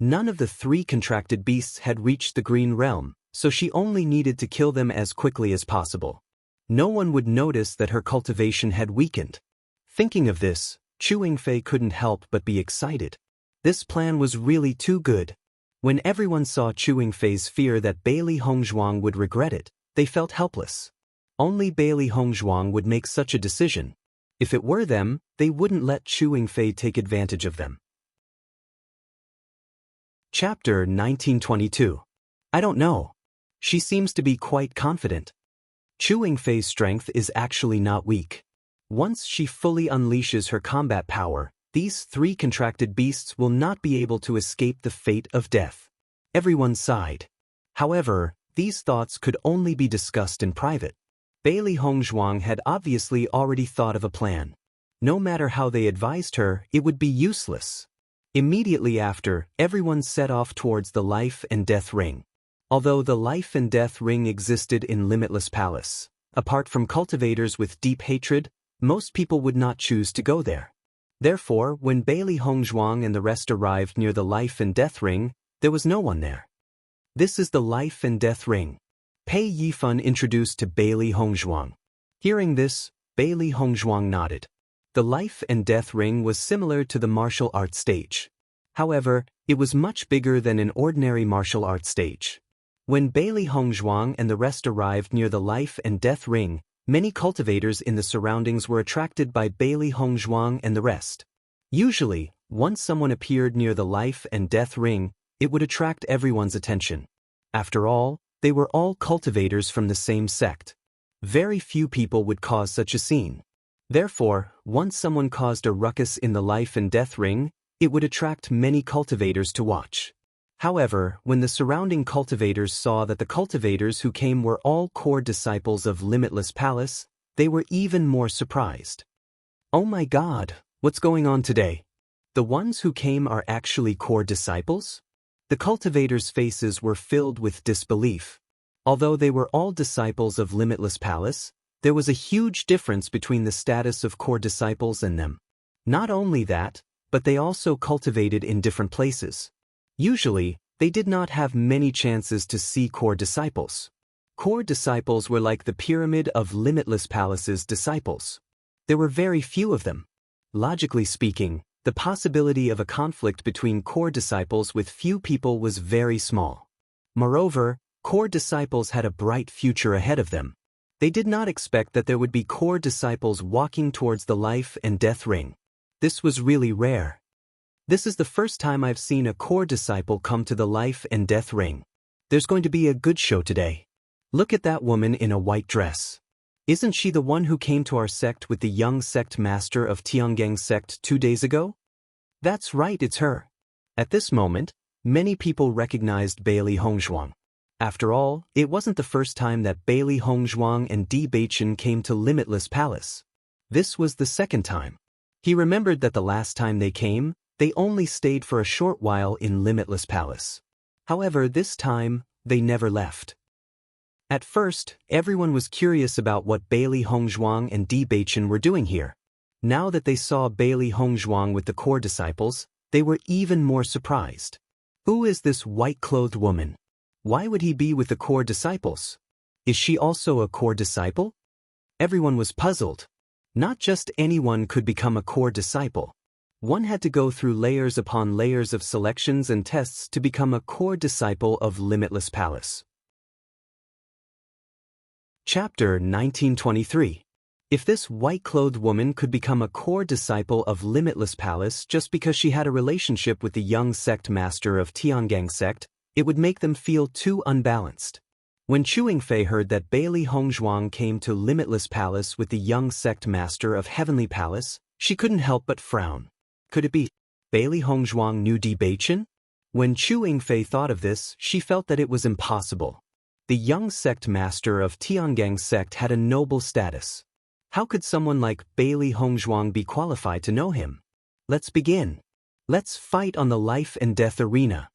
None of the three contracted beasts had reached the green realm, so she only needed to kill them as quickly as possible. No one would notice that her cultivation had weakened. Thinking of this, Chewing Fei couldn't help but be excited. This plan was really too good. When everyone saw Chewing Fei's fear that Bailey Hongzhuang would regret it, they felt helpless. Only Bailey Hongzhuang would make such a decision. If it were them, they wouldn't let Chewing Fei take advantage of them. Chapter 1922. I don't know. She seems to be quite confident. Chewing Fei's strength is actually not weak. Once she fully unleashes her combat power, these three contracted beasts will not be able to escape the fate of death. Everyone sighed. However, these thoughts could only be discussed in private. Bailey Hongzhuang had obviously already thought of a plan. No matter how they advised her, it would be useless. Immediately after, everyone set off towards the life and death ring. Although the life and death ring existed in Limitless Palace, apart from cultivators with deep hatred, Most people would not choose to go there. Therefore, when Bailey Hongzhuang and the rest arrived near the life and death ring, there was no one there. This is the life and death ring. Pei Yifan introduced to Bailey Hongzhuang. Hearing this, Bailey Hongzhuang nodded. The life and death ring was similar to the martial arts stage. However, it was much bigger than an ordinary martial arts stage. When Bailey Hongzhuang and the rest arrived near the life and death ring, many cultivators in the surroundings were attracted by Bailey Hongzhuang and the rest. Usually, once someone appeared near the life and death ring, it would attract everyone's attention. After all, they were all cultivators from the same sect. Very few people would cause such a scene. Therefore, once someone caused a ruckus in the life and death ring, it would attract many cultivators to watch. However, when the surrounding cultivators saw that the cultivators who came were all core disciples of Limitless Palace, they were even more surprised. Oh my God, what's going on today? The ones who came are actually core disciples? The cultivators' faces were filled with disbelief. Although they were all disciples of Limitless Palace, there was a huge difference between the status of core disciples and them. Not only that, but they also cultivated in different places. Usually, they did not have many chances to see core disciples. Core disciples were like the pyramid of Limitless Palace's disciples. There were very few of them. Logically speaking, the possibility of a conflict between core disciples with few people was very small. Moreover, core disciples had a bright future ahead of them. They did not expect that there would be core disciples walking towards the life and death ring. This was really rare. This is the first time I've seen a core disciple come to the life and death ring. There's going to be a good show today. Look at that woman in a white dress. Isn't she the one who came to our sect with the young sect master of Tiangang sect 2 days ago? That's right, it's her. At this moment, many people recognized Bailey Hongzhuang. After all, it wasn't the first time that Bailey Hongzhuang and Bewitching came to Limitless Palace. This was the second time. He remembered that the last time they came, they only stayed for a short while in Limitless Palace. However, this time, they never left. At first, everyone was curious about what Bailey Hongzhuang and Bewitching were doing here. Now that they saw Bailey Hongzhuang with the core disciples, they were even more surprised. Who is this white-clothed woman? Why would he be with the core disciples? Is she also a core disciple? Everyone was puzzled. Not just anyone could become a core disciple. One had to go through layers upon layers of selections and tests to become a core disciple of Limitless Palace. Chapter 1923. If this white-clothed woman could become a core disciple of Limitless Palace just because she had a relationship with the young sect master of Tiangang sect, it would make them feel too unbalanced. When Chu Yingfei heard that Bailey Hongzhuang came to Limitless Palace with the young sect master of Heavenly Palace, she couldn't help but frown. Could it be Bailey Hongzhuang knew Bewitching? When Chu Yingfei thought of this, she felt that it was impossible. The young sect master of Tiangang sect had a noble status. How could someone like Bailey Hongzhuang be qualified to know him? Let's begin. Let's fight on the life and death arena.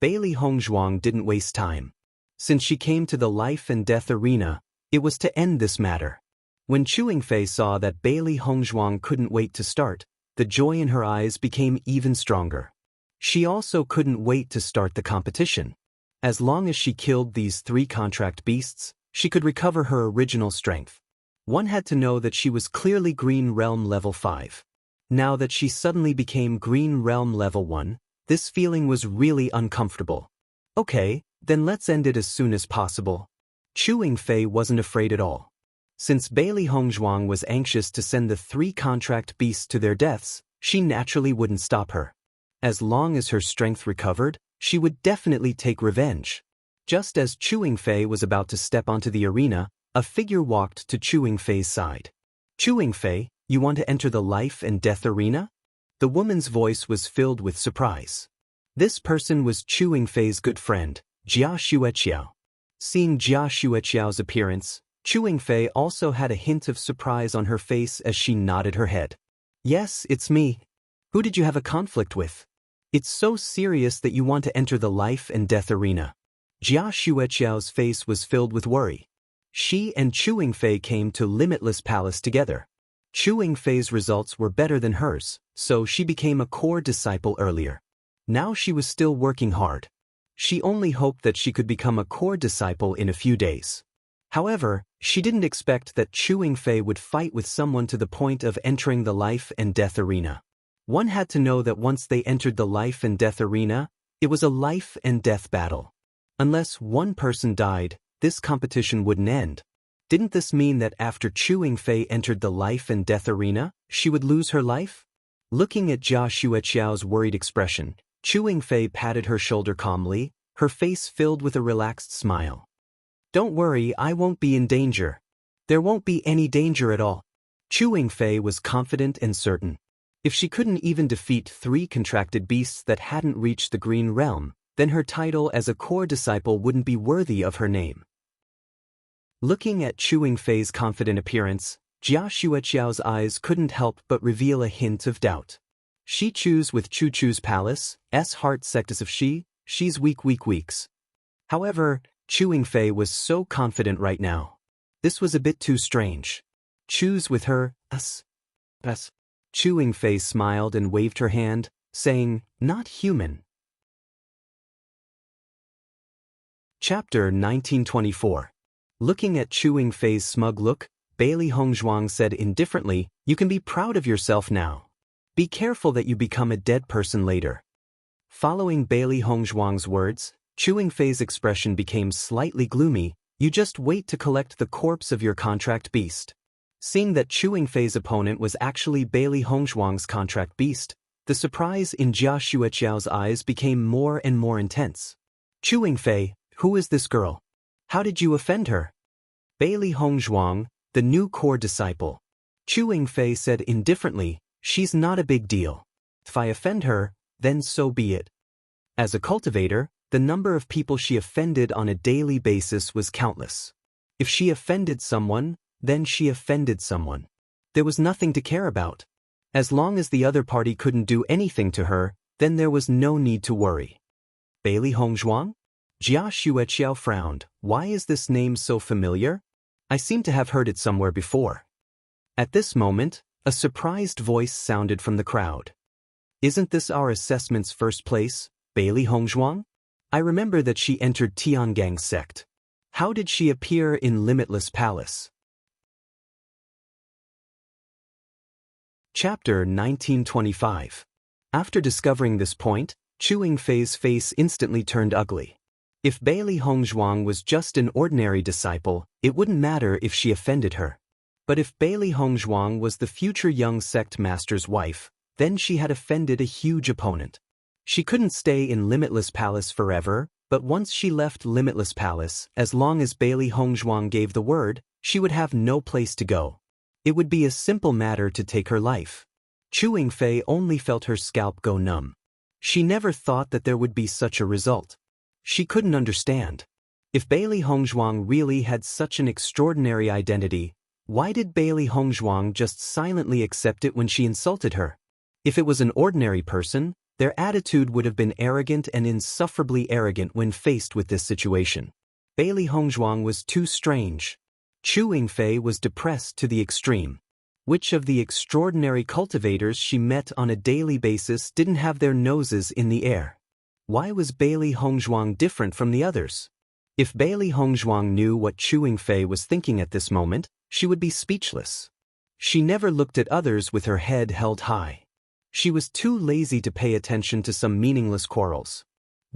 Bailey Hongzhuang didn't waste time. Since she came to the life and death arena, it was to end this matter. When Chu Yingfei saw that Bailey Hongzhuang couldn't wait to start, the joy in her eyes became even stronger. She also couldn't wait to start the competition. As long as she killed these 3 contract beasts, she could recover her original strength. One had to know that she was clearly Green Realm level 5. Now that she suddenly became Green Realm level 1, this feeling was really uncomfortable. Okay, then let's end it as soon as possible. Chu Yingfei wasn't afraid at all. Since Bailey Hongzhuang was anxious to send the 3 contract beasts to their deaths, she naturally wouldn't stop her. As long as her strength recovered, she would definitely take revenge. Just as Chu Yingfei was about to step onto the arena, a figure walked to Chu Yingfei's side. Chu Yingfei, you want to enter the life and death arena? The woman's voice was filled with surprise. This person was Chu Yingfei's good friend, Jia Xueqiao. Seeing Jia Xueqiao's appearance, Chu Yingfei also had a hint of surprise on her face as she nodded her head. Yes, it's me. Who did you have a conflict with? It's so serious that you want to enter the life and death arena. Jia Xueqiao's face was filled with worry. She and Chu Yingfei came to Limitless Palace together. Chu Yingfei's results were better than hers, so she became a core disciple earlier. Now she was still working hard. She only hoped that she could become a core disciple in a few days. However, she didn't expect that Chu Yingfei would fight with someone to the point of entering the life and death arena. One had to know that once they entered the life and death arena, it was a life and death battle. Unless one person died, this competition wouldn't end. Didn't this mean that after Chu Yingfei entered the life and death arena, she would lose her life? Looking at Jia Xueqiao's worried expression, Chu Yingfei patted her shoulder calmly, her face filled with a relaxed smile. Don't worry, I won't be in danger. There won't be any danger at all. Chu Yingfei was confident and certain. If she couldn't even defeat 3 contracted beasts that hadn't reached the Green Realm, then her title as a core disciple wouldn't be worthy of her name. Looking at Chu Yingfei's confident appearance, Jia Xueqiao's eyes couldn't help but reveal a hint of doubt. She choose with Chu Chu's palace, heart sectus of she's weeks. However, Chu Yingfei was so confident right now. This was a bit too strange. Choose with her, us. Chu Yingfei smiled and waved her hand, saying, not human. Chapter 1924. Looking at Chu Yingfei's smug look, Bailey Hongzhuang said indifferently, you can be proud of yourself now. Be careful that you become a dead person later. Following Bailey Hongzhuang's words, Chu Yingfei's expression became slightly gloomy. You just wait to collect the corpse of your contract beast. Seeing that Chu Yingfei's opponent was actually Bailey Hongzhuang's contract beast, the surprise in Jia Xueqiao's eyes became more and more intense. Chu Yingfei, who is this girl? How did you offend her? Bailey Hongzhuang, the new core disciple. Chu Yingfei said indifferently, she's not a big deal. If I offend her, then so be it. As a cultivator, the number of people she offended on a daily basis was countless. If she offended someone, then she offended someone. There was nothing to care about. As long as the other party couldn't do anything to her, then there was no need to worry. Bailey Hongzhuang? Jia Xueqiao frowned. Why is this name so familiar? I seem to have heard it somewhere before. At this moment, a surprised voice sounded from the crowd. Isn't this our assessment's first place, Bailey Hongzhuang? I remember that she entered Tiangang's sect. How did she appear in Limitless Palace? Chapter 1925. After discovering this point, Chu Yingfei's face instantly turned ugly. If Bailey Hongzhuang was just an ordinary disciple, it wouldn't matter if she offended her. But if Bailey Hongzhuang was the future young sect master's wife, then she had offended a huge opponent. She couldn't stay in Limitless Palace forever, but once she left Limitless Palace, as long as Bailey Hongzhuang gave the word, she would have no place to go. It would be a simple matter to take her life. Chu Yingfei only felt her scalp go numb. She never thought that there would be such a result. She couldn't understand. If Bailey Hongzhuang really had such an extraordinary identity, why did Bailey Hongzhuang just silently accept it when she insulted her? If it was an ordinary person, their attitude would have been arrogant and insufferably arrogant when faced with this situation. Bailey Hongzhuang was too strange. Chu Yingfei was depressed to the extreme. Which of the extraordinary cultivators she met on a daily basis didn't have their noses in the air? Why was Bailey Hongzhuang different from the others? If Bailey Hongzhuang knew what Chu Yingfei was thinking at this moment, she would be speechless. She never looked at others with her head held high. She was too lazy to pay attention to some meaningless quarrels.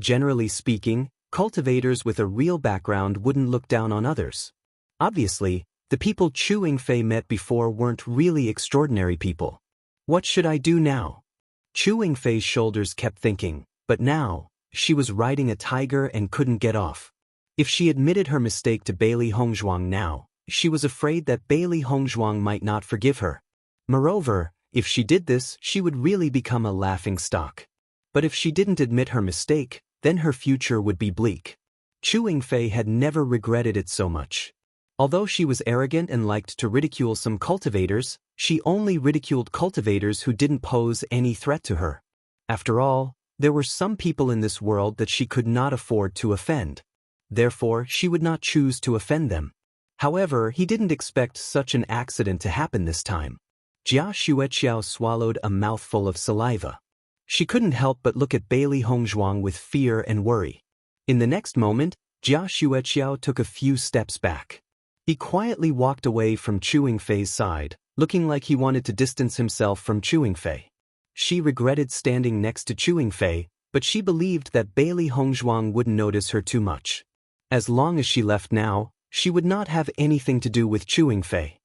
Generally speaking, cultivators with a real background wouldn't look down on others. Obviously, the people Chu Yingfei met before weren't really extraordinary people. What should I do now? Chu Yingfei's shoulders kept thinking, but now, she was riding a tiger and couldn't get off. If she admitted her mistake to Bailey Hongzhuang now, she was afraid that Bailey Hongzhuang might not forgive her. Moreover, if she did this, she would really become a laughingstock. But if she didn't admit her mistake, then her future would be bleak. Chu Yingfei had never regretted it so much. Although she was arrogant and liked to ridicule some cultivators, she only ridiculed cultivators who didn't pose any threat to her. After all, there were some people in this world that she could not afford to offend. Therefore, she would not choose to offend them. However, he didn't expect such an accident to happen this time. Jia Xueqiao swallowed a mouthful of saliva. She couldn't help but look at Bailey Hongzhuang with fear and worry. In the next moment, Jia Xueqiao took a few steps back. He quietly walked away from Chu Yingfei's side, looking like he wanted to distance himself from Chu Yingfei. She regretted standing next to Chu Yingfei, but she believed that Bailey Hongzhuang wouldn't notice her too much. As long as she left now, she would not have anything to do with Chu Yingfei.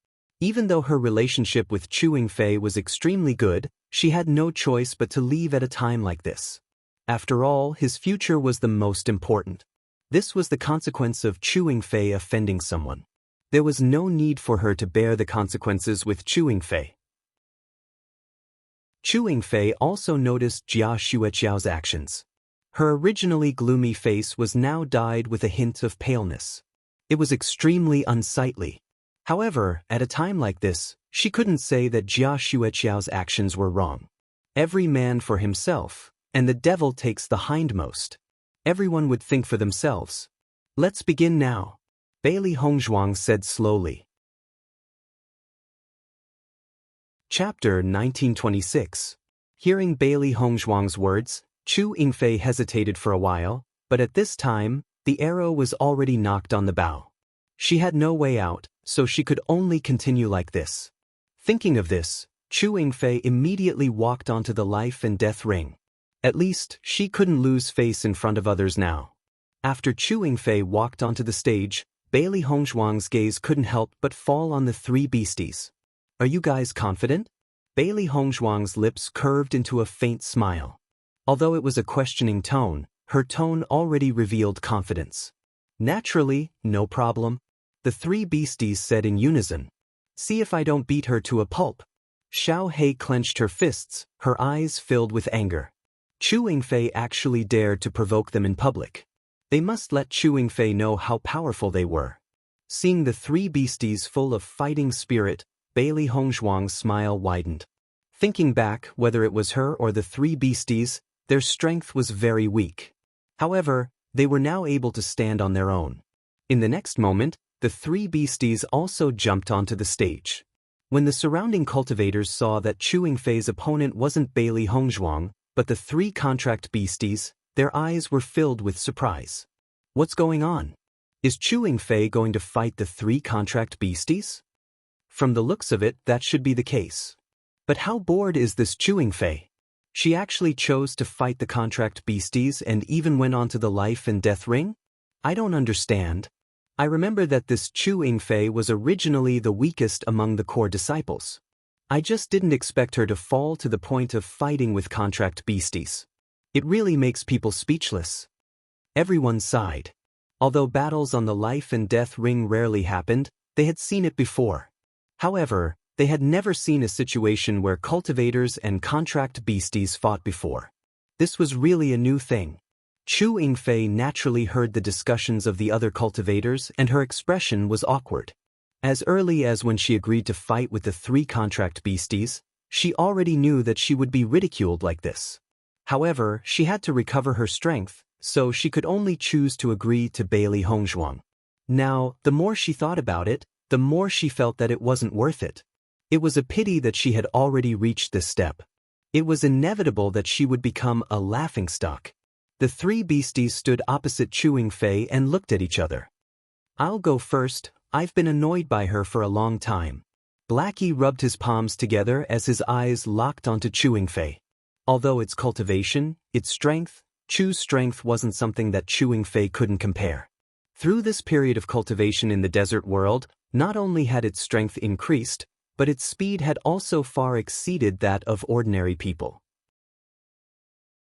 Even though her relationship with Chu Yingfei was extremely good, she had no choice but to leave at a time like this. After all, his future was the most important. This was the consequence of Chu Yingfei offending someone. There was no need for her to bear the consequences with Chu Yingfei. Chu Yingfei also noticed Jia Xueqiao's actions. Her originally gloomy face was now dyed with a hint of paleness. It was extremely unsightly. However, at a time like this, she couldn't say that Jia Xueqiao's actions were wrong. Every man for himself, and the devil takes the hindmost. Everyone would think for themselves. Let's begin now, Bailey Hongzhuang said slowly. Chapter 1926. Hearing Bailey Hongzhuang's words, Chu Yingfei hesitated for a while, but at this time, the arrow was already knocked on the bow. She had no way out, so she could only continue like this. Thinking of this, Chu Yingfei immediately walked onto the life and death ring. At least, she couldn't lose face in front of others now. After Chu Yingfei walked onto the stage, Bailey Hongzhuang's gaze couldn't help but fall on the three beasties. Are you guys confident? Bailey Hongzhuang's lips curved into a faint smile. Although it was a questioning tone, her tone already revealed confidence. Naturally, no problem. The three beasties said in unison. See if I don't beat her to a pulp. Xiao Hei clenched her fists, her eyes filled with anger. Chu Yingfei actually dared to provoke them in public. They must let Chu Yingfei know how powerful they were. Seeing the three beasties full of fighting spirit, Bailey Hongzhuang's smile widened. Thinking back, whether it was her or the three beasties, their strength was very weak. However, they were now able to stand on their own. In the next moment, the three beasties also jumped onto the stage. When the surrounding cultivators saw that Chu Yingfei's opponent wasn't Bailey Hongzhuang, but the three contract beasties, their eyes were filled with surprise. What's going on? Is Chu Yingfei going to fight the three contract beasties? From the looks of it, that should be the case. But how bored is this Chu Yingfei? She actually chose to fight the contract beasties and even went onto the life and death ring? I don't understand. I remember that this Chu Yingfei was originally the weakest among the core disciples. I just didn't expect her to fall to the point of fighting with contract beasties. It really makes people speechless. Everyone sighed. Although battles on the life and death ring rarely happened, they had seen it before. However, they had never seen a situation where cultivators and contract beasties fought before. This was really a new thing. Chu Yingfei naturally heard the discussions of the other cultivators and her expression was awkward. As early as when she agreed to fight with the three contract beasties, she already knew that she would be ridiculed like this. However, she had to recover her strength, so she could only choose to agree to Bailey Hongzhuang. Now, the more she thought about it, the more she felt that it wasn't worth it. It was a pity that she had already reached this step. It was inevitable that she would become a laughingstock. The three beasties stood opposite Chu Yingfei and looked at each other. I'll go first, I've been annoyed by her for a long time. Blackie rubbed his palms together as his eyes locked onto Chu Yingfei. Although its cultivation, its strength, Chu's strength wasn't something that Chu Yingfei couldn't compare. Through this period of cultivation in the desert world, not only had its strength increased, but its speed had also far exceeded that of ordinary people.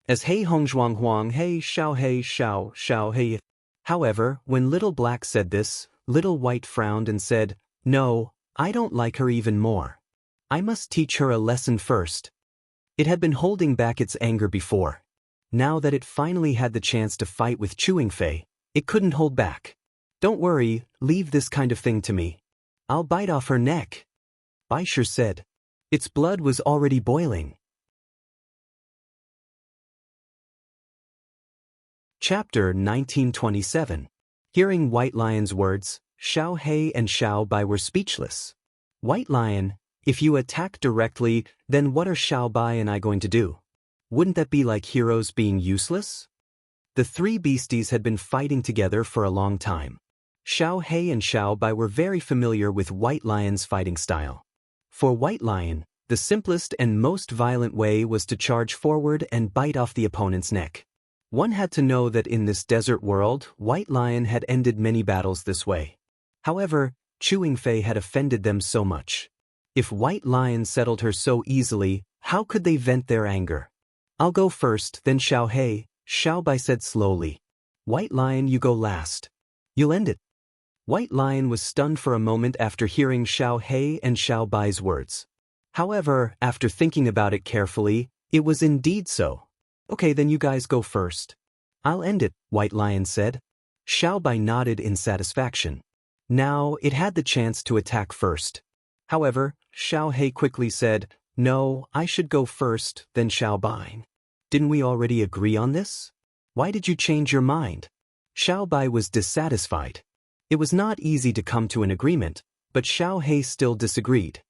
As Hei Hongzhuang Huang Hei Xiao Hei Xiao Xiao Hei. However, when Little Black said this, Little White frowned and said, No, I don't like her even more. I must teach her a lesson first. It had been holding back its anger before. Now that it finally had the chance to fight with Chu Yingfei, it couldn't hold back. Don't worry, leave this kind of thing to me. I'll bite off her neck. Baisher said. Its blood was already boiling. Chapter 1927. Hearing White Lion's words, Xiao Hei and Xiao Bai were speechless. White Lion, If you attack directly, then what are Xiao Bai and I going to do? Wouldn't that be like heroes being useless? The three beasties had been fighting together for a long time. Xiao He and Xiao Bai were very familiar with White Lion's fighting style. For White Lion, the simplest and most violent way was to charge forward and bite off the opponent's neck. One had to know that in this desert world, White Lion had ended many battles this way. However, Chewing Fei had offended them so much. If White Lion settled her so easily, how could they vent their anger? I'll go first, then Xiao He, Xiao Bai said slowly. White Lion, you go last. You'll end it. White Lion was stunned for a moment after hearing Xiao He and Xiao Bai's words. However, after thinking about it carefully, it was indeed so. Okay, then you guys go first. I'll end it, White Lion said. Xiao Bai nodded in satisfaction. Now, it had the chance to attack first. However, Xiao He quickly said, no, I should go first, then Xiao Bai. Didn't we already agree on this? Why did you change your mind? Xiao Bai was dissatisfied. It was not easy to come to an agreement, but Xiao He still disagreed.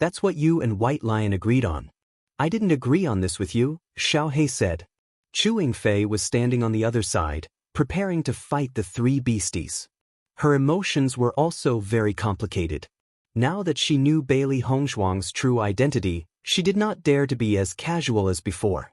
That's what you and White Lion agreed on. I didn't agree on this with you, Xiao He said. Chewing Fei was standing on the other side, preparing to fight the three beasties. Her emotions were also very complicated. Now that she knew Bailey Hongzhuang's true identity, she did not dare to be as casual as before.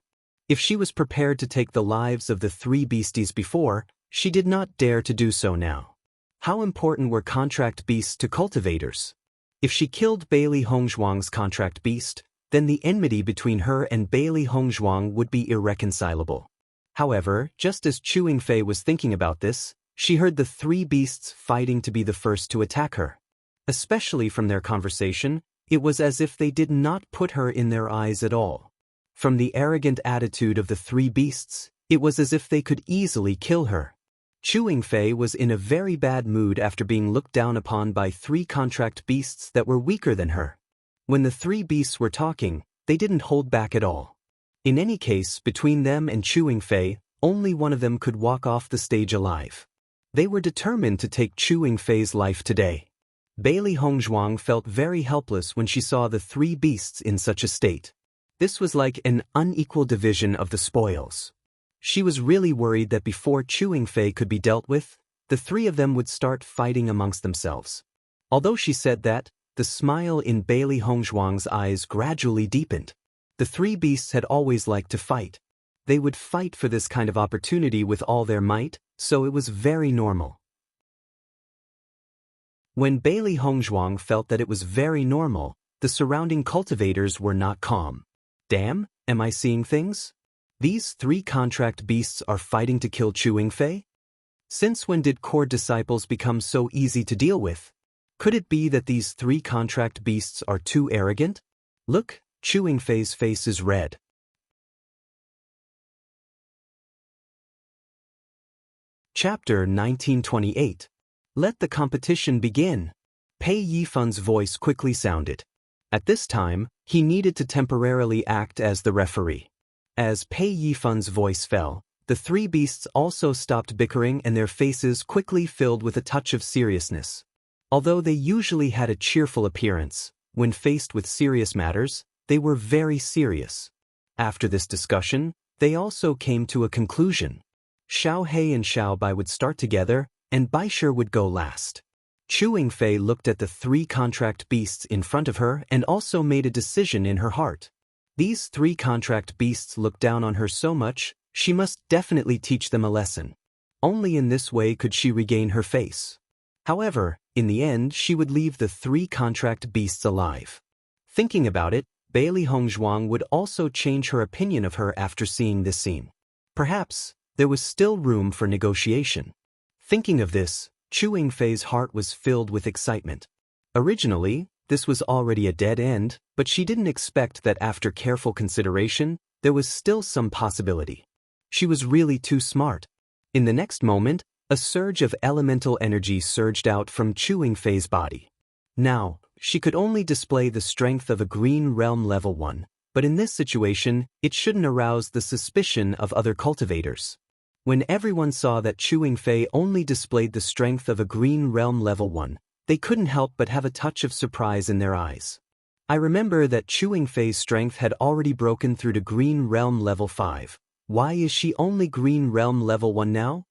If she was prepared to take the lives of the three beasties before, she did not dare to do so now. How important were contract beasts to cultivators? If she killed Bailey Hongzhuang's contract beast, then the enmity between her and Bailey Hongzhuang would be irreconcilable. However, just as Chewing Fei was thinking about this, she heard the three beasts fighting to be the first to attack her. Especially from their conversation, it was as if they did not put her in their eyes at all. From the arrogant attitude of the three beasts, it was as if they could easily kill her. Chewing Fei was in a very bad mood after being looked down upon by three contract beasts that were weaker than her. When the three beasts were talking, they didn't hold back at all. In any case, between them and Chewing Fei, only one of them could walk off the stage alive. They were determined to take Chewing Fei's life today. Bailey Hongzhuang felt very helpless when she saw the three beasts in such a state. This was like an unequal division of the spoils. She was really worried that before Chewing Fei could be dealt with, the three of them would start fighting amongst themselves. Although she said that, the smile in Bailey Hongzhuang's eyes gradually deepened. The three beasts had always liked to fight. They would fight for this kind of opportunity with all their might, so it was very normal. When Bailey Hongzhuang felt that it was very normal, the surrounding cultivators were not calm. Damn, am I seeing things? These three contract beasts are fighting to kill Chewing Fei? Since when did core disciples become so easy to deal with? Could it be that these three contract beasts are too arrogant? Look, Chewing Fei's face is red. Chapter 1928. Let the competition begin. Pei Yifun's voice quickly sounded. At this time, he needed to temporarily act as the referee. As Pei Yifun's voice fell, the three beasts also stopped bickering and their faces quickly filled with a touch of seriousness. Although they usually had a cheerful appearance, when faced with serious matters, they were very serious. After this discussion, they also came to a conclusion. Xiao He and Xiao Bai would start together, and Baisher would go last. Chewing Fei looked at the three contract beasts in front of her and also made a decision in her heart. These three contract beasts looked down on her so much, she must definitely teach them a lesson. Only in this way could she regain her face. However, in the end she would leave the three contract beasts alive. Thinking about it, Bailey Hongzhuang would also change her opinion of her after seeing this scene. Perhaps, there was still room for negotiation. Thinking of this, Chewing Fei's heart was filled with excitement. Originally, this was already a dead end, but she didn't expect that after careful consideration, there was still some possibility. She was really too smart. In the next moment, a surge of elemental energy surged out from Chewing Fei's body. Now, she could only display the strength of a Green Realm Level 1, but in this situation, it shouldn't arouse the suspicion of other cultivators. When everyone saw that Chewing Fei only displayed the strength of a Green Realm Level 1, they couldn't help but have a touch of surprise in their eyes. I remember that Chewing Fei's strength had already broken through to Green Realm level 5. Why is she only Green Realm level 1 now?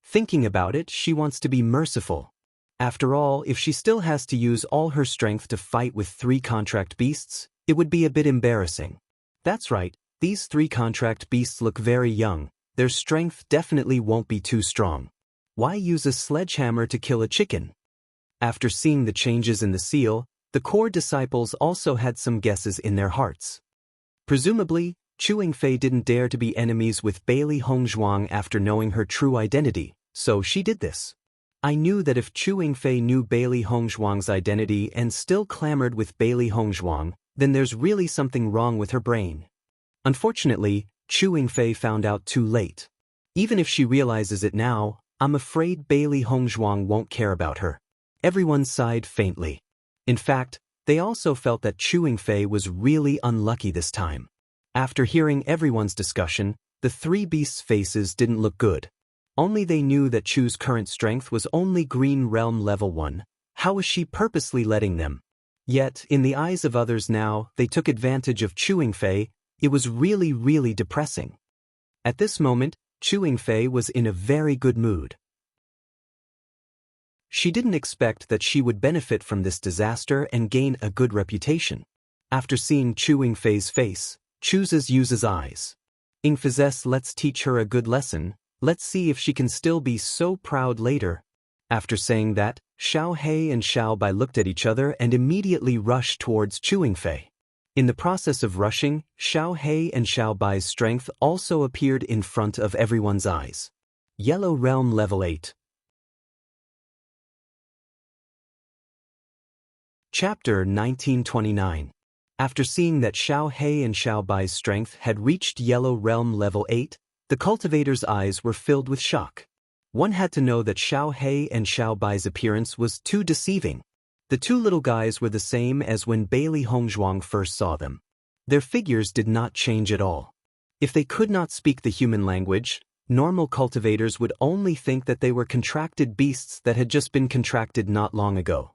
Thinking about it, she wants to be merciful. After all, if she still has to use all her strength to fight with 3 contract beasts, it would be a bit embarrassing. That's right, these 3 contract beasts look very young. Their strength definitely won't be too strong. Why use a sledgehammer to kill a chicken? After seeing the changes in the seal, the core disciples also had some guesses in their hearts. Presumably, Chewing Fei didn't dare to be enemies with Bailey Hongzhuang after knowing her true identity, so she did this. I knew that if Chewing Fei knew Bailey Hongzhuang's identity and still clamored with Bailey Hongzhuang, then there's really something wrong with her brain. Unfortunately, Chewing Fei found out too late. Even if she realizes it now, I'm afraid Bailey Hongzhuang won't care about her. Everyone sighed faintly. In fact, they also felt that Chewing Fei was really unlucky this time. After hearing everyone's discussion, the 3 beasts' faces didn't look good. Only they knew that Chu's current strength was only Green Realm level 1. How was she purposely letting them? Yet, in the eyes of others now, they took advantage of Chewing Fei. It was really depressing. At this moment, Chewing Fei was in a very good mood. She didn't expect that she would benefit from this disaster and gain a good reputation. After seeing Chewing Fei's face, Chu's uses eyes. Ingfazes, let's teach her a good lesson. Let's see if she can still be so proud later. After saying that, Xiao He and Xiao Bai looked at each other and immediately rushed towards Chewing Fei. In the process of rushing, Xiao He and Xiao Bai's strength also appeared in front of everyone's eyes. Yellow Realm level 8. Chapter 1929. After seeing that Xiao He and Xiao Bai's strength had reached Yellow Realm level 8, the cultivator's eyes were filled with shock. One had to know that Xiao He and Xiao Bai's appearance was too deceiving. The 2 little guys were the same as when Bailey Hongzhuang first saw them. Their figures did not change at all. If they could not speak the human language, normal cultivators would only think that they were contracted beasts that had just been contracted not long ago.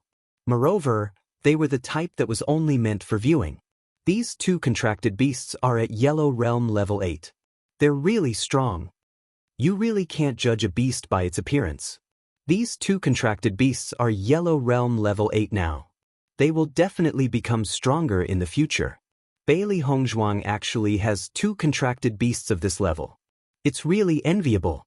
Moreover, they were the type that was only meant for viewing. These 2 contracted beasts are at Yellow Realm level 8. They're really strong. You really can't judge a beast by its appearance. These 2 contracted beasts are Yellow Realm level 8 now. They will definitely become stronger in the future. Bailey Hongzhuang actually has 2 contracted beasts of this level. It's really enviable.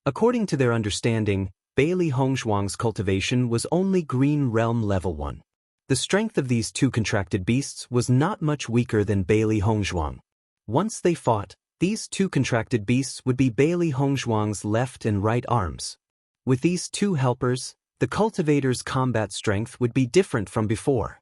According to their understanding, Bailey Hongzhuang's cultivation was only Green Realm level 1. The strength of these 2 contracted beasts was not much weaker than Bailey Hongzhuang. Once they fought, these 2 contracted beasts would be Bailey Hongzhuang's left and right arms. With these 2 helpers, the cultivator's combat strength would be different from before.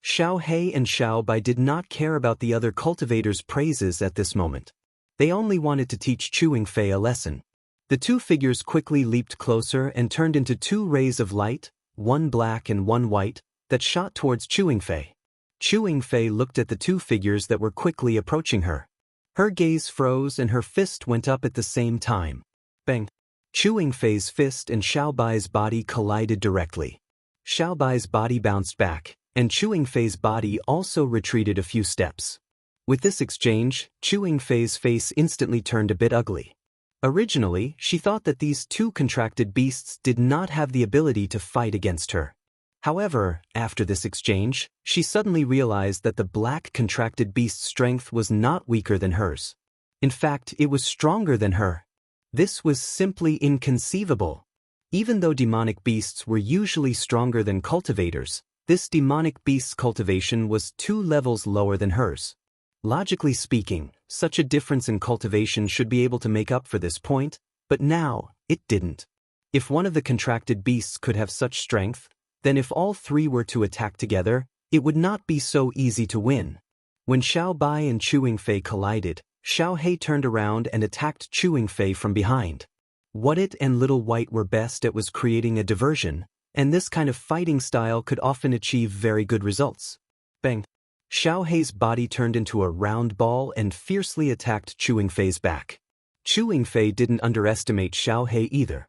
Xiao He and Xiao Bai did not care about the other cultivators' praises at this moment. They only wanted to teach Chewing Fei a lesson. The 2 figures quickly leaped closer and turned into 2 rays of light, one black and one white, that shot towards Chewing Fei. Chewing Fei looked at the 2 figures that were quickly approaching her. Her gaze froze and her fist went up at the same time. Bang! Chewing Fei's fist and Xiao Bai's body collided directly. Xiao Bai's body bounced back, and Chewing Fei's body also retreated a few steps. With this exchange, Chewing Fei's face instantly turned a bit ugly. Originally, she thought that these 2 contracted beasts did not have the ability to fight against her. However, after this exchange, she suddenly realized that the black contracted beast's strength was not weaker than hers. In fact, it was stronger than her. This was simply inconceivable. Even though demonic beasts were usually stronger than cultivators, this demonic beast's cultivation was 2 levels lower than hers. Logically speaking, such a difference in cultivation should be able to make up for this point, but now, it didn't. If one of the contracted beasts could have such strength, then if all 3 were to attack together, it would not be so easy to win. When Xiao Bai and Chewing Fei collided, Xiao He turned around and attacked Chewing Fei from behind. What it and Little White were best at was creating a diversion, and this kind of fighting style could often achieve very good results. Bang! Xiao He's body turned into a round ball and fiercely attacked Chewing Fei's back. Chewing Fei didn't underestimate Xiao He either.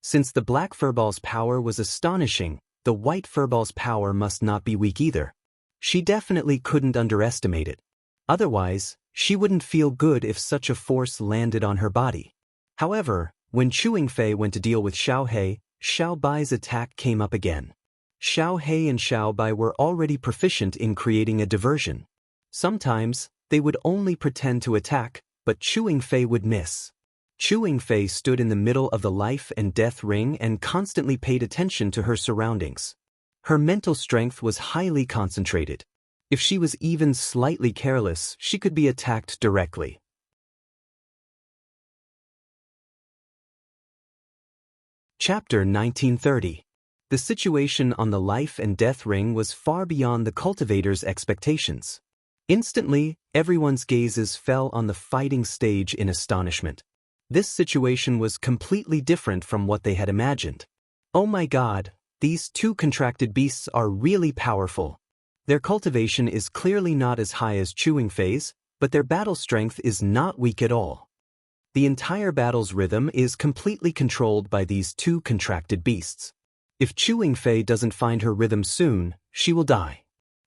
Since the black furball's power was astonishing, the white furball's power must not be weak either. She definitely couldn't underestimate it. Otherwise, she wouldn't feel good if such a force landed on her body. However, when Chewing Fei went to deal with Xiao He, Xiao Bai's attack came up again. Xiao He and Xiao Bai were already proficient in creating a diversion. Sometimes, they would only pretend to attack, but Chewing Fei would miss. Chewing Fei stood in the middle of the life and death ring and constantly paid attention to her surroundings. Her mental strength was highly concentrated. If she was even slightly careless, she could be attacked directly. Chapter 1930. The situation on the life and death ring was far beyond the cultivator's expectations. Instantly, everyone's gazes fell on the fighting stage in astonishment. This situation was completely different from what they had imagined. Oh my god, these two contracted beasts are really powerful. Their cultivation is clearly not as high as Chewing Fei's, but their battle strength is not weak at all. The entire battle's rhythm is completely controlled by these two contracted beasts. If Chewing Fei doesn't find her rhythm soon, she will die.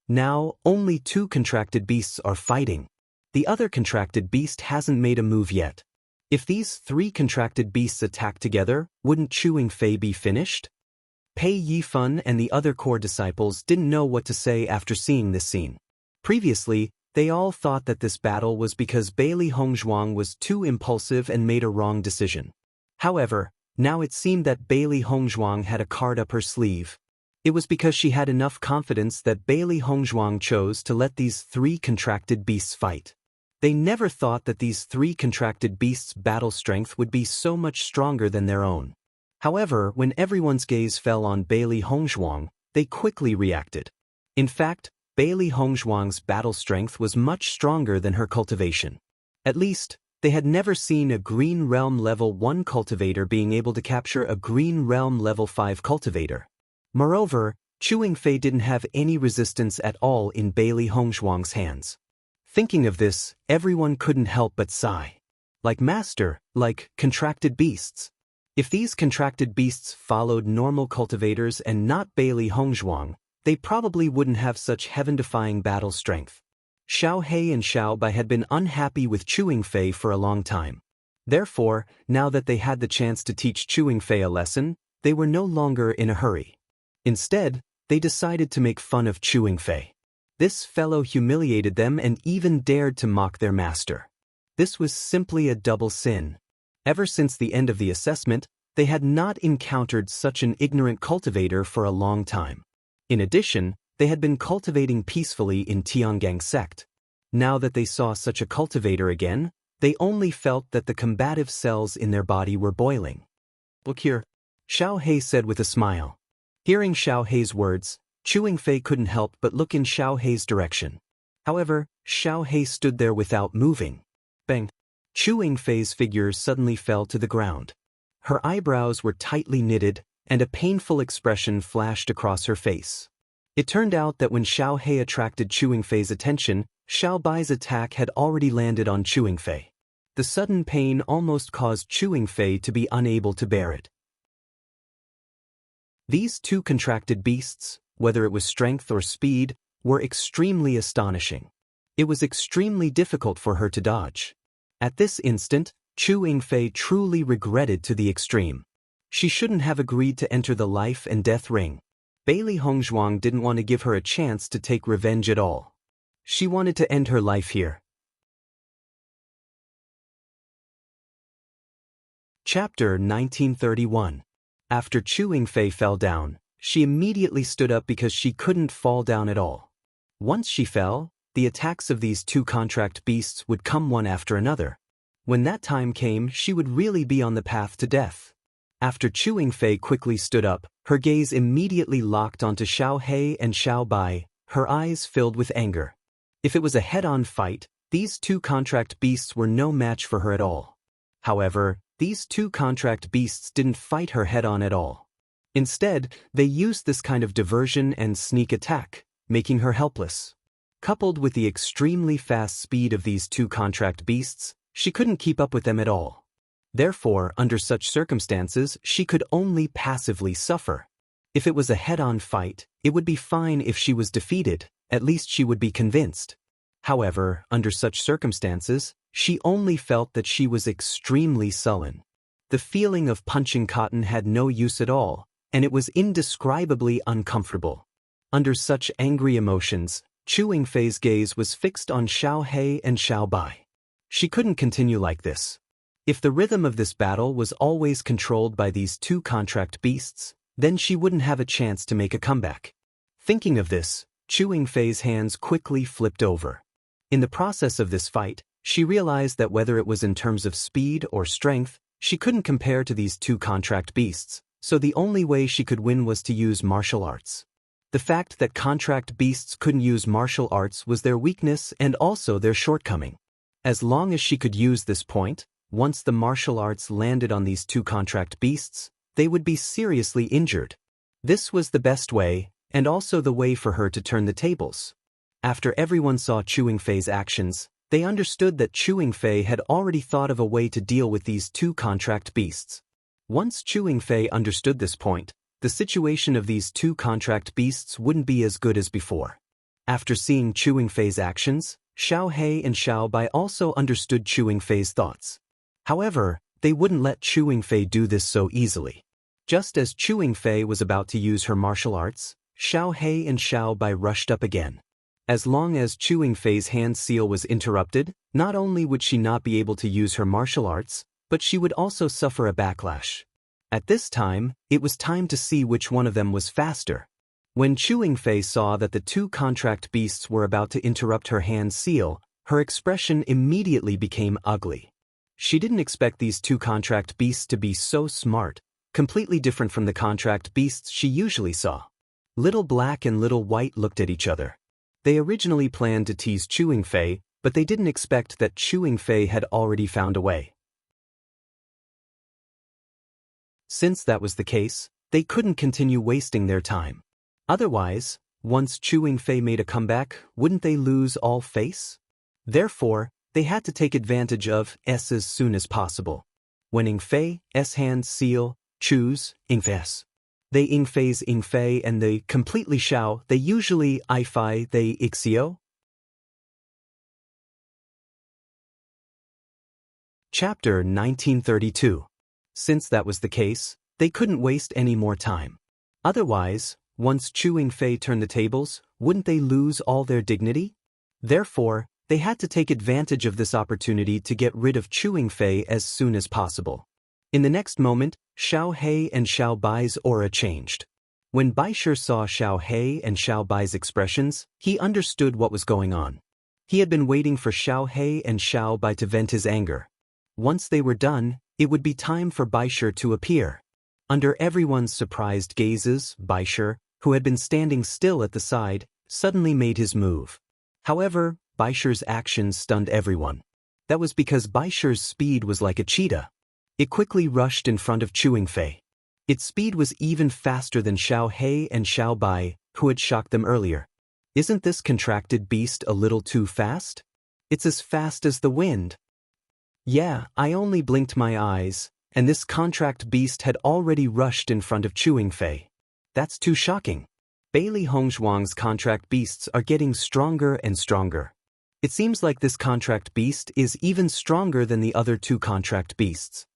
Now, only two contracted beasts are fighting. The other contracted beast hasn't made a move yet. If these three contracted beasts attack together, wouldn't Chewing Fei be finished? Pei Yifun and the other core disciples didn't know what to say after seeing this scene. Previously, they all thought that this battle was because Bailey Hongzhuang was too impulsive and made a wrong decision. However, now it seemed that Bailey Hongzhuang had a card up her sleeve. It was because she had enough confidence that Bailey Hongzhuang chose to let these three contracted beasts fight. They never thought that these three contracted beasts' battle strength would be so much stronger than their own. However, when everyone's gaze fell on Bailey Hongzhuang, they quickly reacted. In fact, Bailey Hongzhuang's battle strength was much stronger than her cultivation. At least, they had never seen a Green Realm Level 1 cultivator being able to capture a Green Realm Level 5 cultivator. Moreover, Chewing Fei didn't have any resistance at all in Bailey Hongzhuang's hands. Thinking of this, everyone couldn't help but sigh. Like Master, like contracted beasts. If these contracted beasts followed normal cultivators and not Bailey Hongzhuang, they probably wouldn't have such heaven-defying battle strength. Xiao He and Xiao Bai had been unhappy with Chewing Fei for a long time. Therefore, now that they had the chance to teach Chewing Fei a lesson, they were no longer in a hurry. Instead, they decided to make fun of Chewing Fei. This fellow humiliated them and even dared to mock their master. This was simply a double sin. Ever since the end of the assessment, they had not encountered such an ignorant cultivator for a long time. In addition, they had been cultivating peacefully in Tiangang sect. Now that they saw such a cultivator again, they only felt that the combative cells in their body were boiling. "Look here," Xiao He said with a smile. Hearing Xiao He's words, Chewing Fei couldn't help but look in Xiao He's direction. However, Xiao He stood there without moving. Bang! Chewing Fei's figure suddenly fell to the ground. Her eyebrows were tightly knitted, and a painful expression flashed across her face. It turned out that when Xiao He attracted Chewing Fei's attention, Xiao Bai's attack had already landed on Chewing Fei. The sudden pain almost caused Chewing Fei to be unable to bear it. These two contracted beasts, whether it was strength or speed, were extremely astonishing. It was extremely difficult for her to dodge. At this instant, Chewing Fei truly regretted to the extreme. She shouldn't have agreed to enter the life and death ring. Bailey Hongzhuang didn't want to give her a chance to take revenge at all. She wanted to end her life here. Chapter 1931. After Chewing Fei fell down, she immediately stood up because she couldn't fall down at all. Once she fell, the attacks of these two contract beasts would come one after another. When that time came, she would really be on the path to death. After Chewing Fei quickly stood up, her gaze immediately locked onto Xiao He and Xiao Bai, her eyes filled with anger. If it was a head-on fight, these two contract beasts were no match for her at all. However, these two contract beasts didn't fight her head-on at all. Instead, they used this kind of diversion and sneak attack, making her helpless. Coupled with the extremely fast speed of these two contract beasts, she couldn't keep up with them at all. Therefore, under such circumstances, she could only passively suffer. If it was a head-on fight, it would be fine if she was defeated, at least she would be convinced. However, under such circumstances, she only felt that she was extremely sullen. The feeling of punching cotton had no use at all, and it was indescribably uncomfortable. Under such angry emotions, Chu Yingfei's gaze was fixed on Xiao He and Xiao Bai. She couldn't continue like this. If the rhythm of this battle was always controlled by these two contract beasts, then she wouldn't have a chance to make a comeback. Thinking of this, Chu Yingfei's hands quickly flipped over. In the process of this fight, she realized that whether it was in terms of speed or strength, she couldn't compare to these two contract beasts, so the only way she could win was to use martial arts. The fact that contract beasts couldn't use martial arts was their weakness and also their shortcoming. As long as she could use this point, once the martial arts landed on these two contract beasts, they would be seriously injured. This was the best way, and also the way for her to turn the tables. After everyone saw Chu Yingfei's actions, they understood that Chu Yingfei had already thought of a way to deal with these two contract beasts. Once Chu Yingfei understood this point, the situation of these two contract beasts wouldn't be as good as before. After seeing Chu Yingfei's actions, Xiao He and Xiao Bai also understood Chu Yingfei's thoughts. However, they wouldn't let Chu Yingfei do this so easily. Just as Chu Yingfei was about to use her martial arts, Xiao He and Xiao Bai rushed up again. As long as Chu Yingfei's hand seal was interrupted, not only would she not be able to use her martial arts, but she would also suffer a backlash. At this time, it was time to see which one of them was faster. When Chu Yingfei saw that the two contract beasts were about to interrupt her hand seal, her expression immediately became ugly. She didn't expect these two contract beasts to be so smart, completely different from the contract beasts she usually saw. Little Black and Little White looked at each other. They originally planned to tease Chu Yingfei, but they didn't expect that Chu Yingfei had already found a way. Since that was the case, they couldn't continue wasting their time. Otherwise, once Chu Yingfei made a comeback, wouldn't they lose all face? Therefore, they had to take advantage of S as soon as possible. When Yingfei, S hand seal, choose, Yingfei's. They Yingfei's Yingfei and they completely Xiao, they usually Ifei, they Ixio. Chapter 1932. Since that was the case, they couldn't waste any more time. Otherwise, once Chu Yingfei turned the tables, wouldn't they lose all their dignity? Therefore, they had to take advantage of this opportunity to get rid of Chu Yingfei as soon as possible. In the next moment, Xiao He and Xiao Bai's aura changed. When Baisher saw Xiao He and Xiao Bai's expressions, he understood what was going on. He had been waiting for Xiao He and Xiao Bai to vent his anger. Once they were done, it would be time for Baisher to appear. Under everyone's surprised gazes, Baisher, who had been standing still at the side, suddenly made his move. However, Baisher's actions stunned everyone. That was because Baisher's speed was like a cheetah. It quickly rushed in front of Chu Yingfei. Its speed was even faster than Xiao He and Xiao Bai, who had shocked them earlier. Isn't this contracted beast a little too fast? It's as fast as the wind. Yeah, I only blinked my eyes, and this contract beast had already rushed in front of Chu Yingfei. That's too shocking. Bailey Hongzhuang's contract beasts are getting stronger and stronger. It seems like this contract beast is even stronger than the other two contract beasts.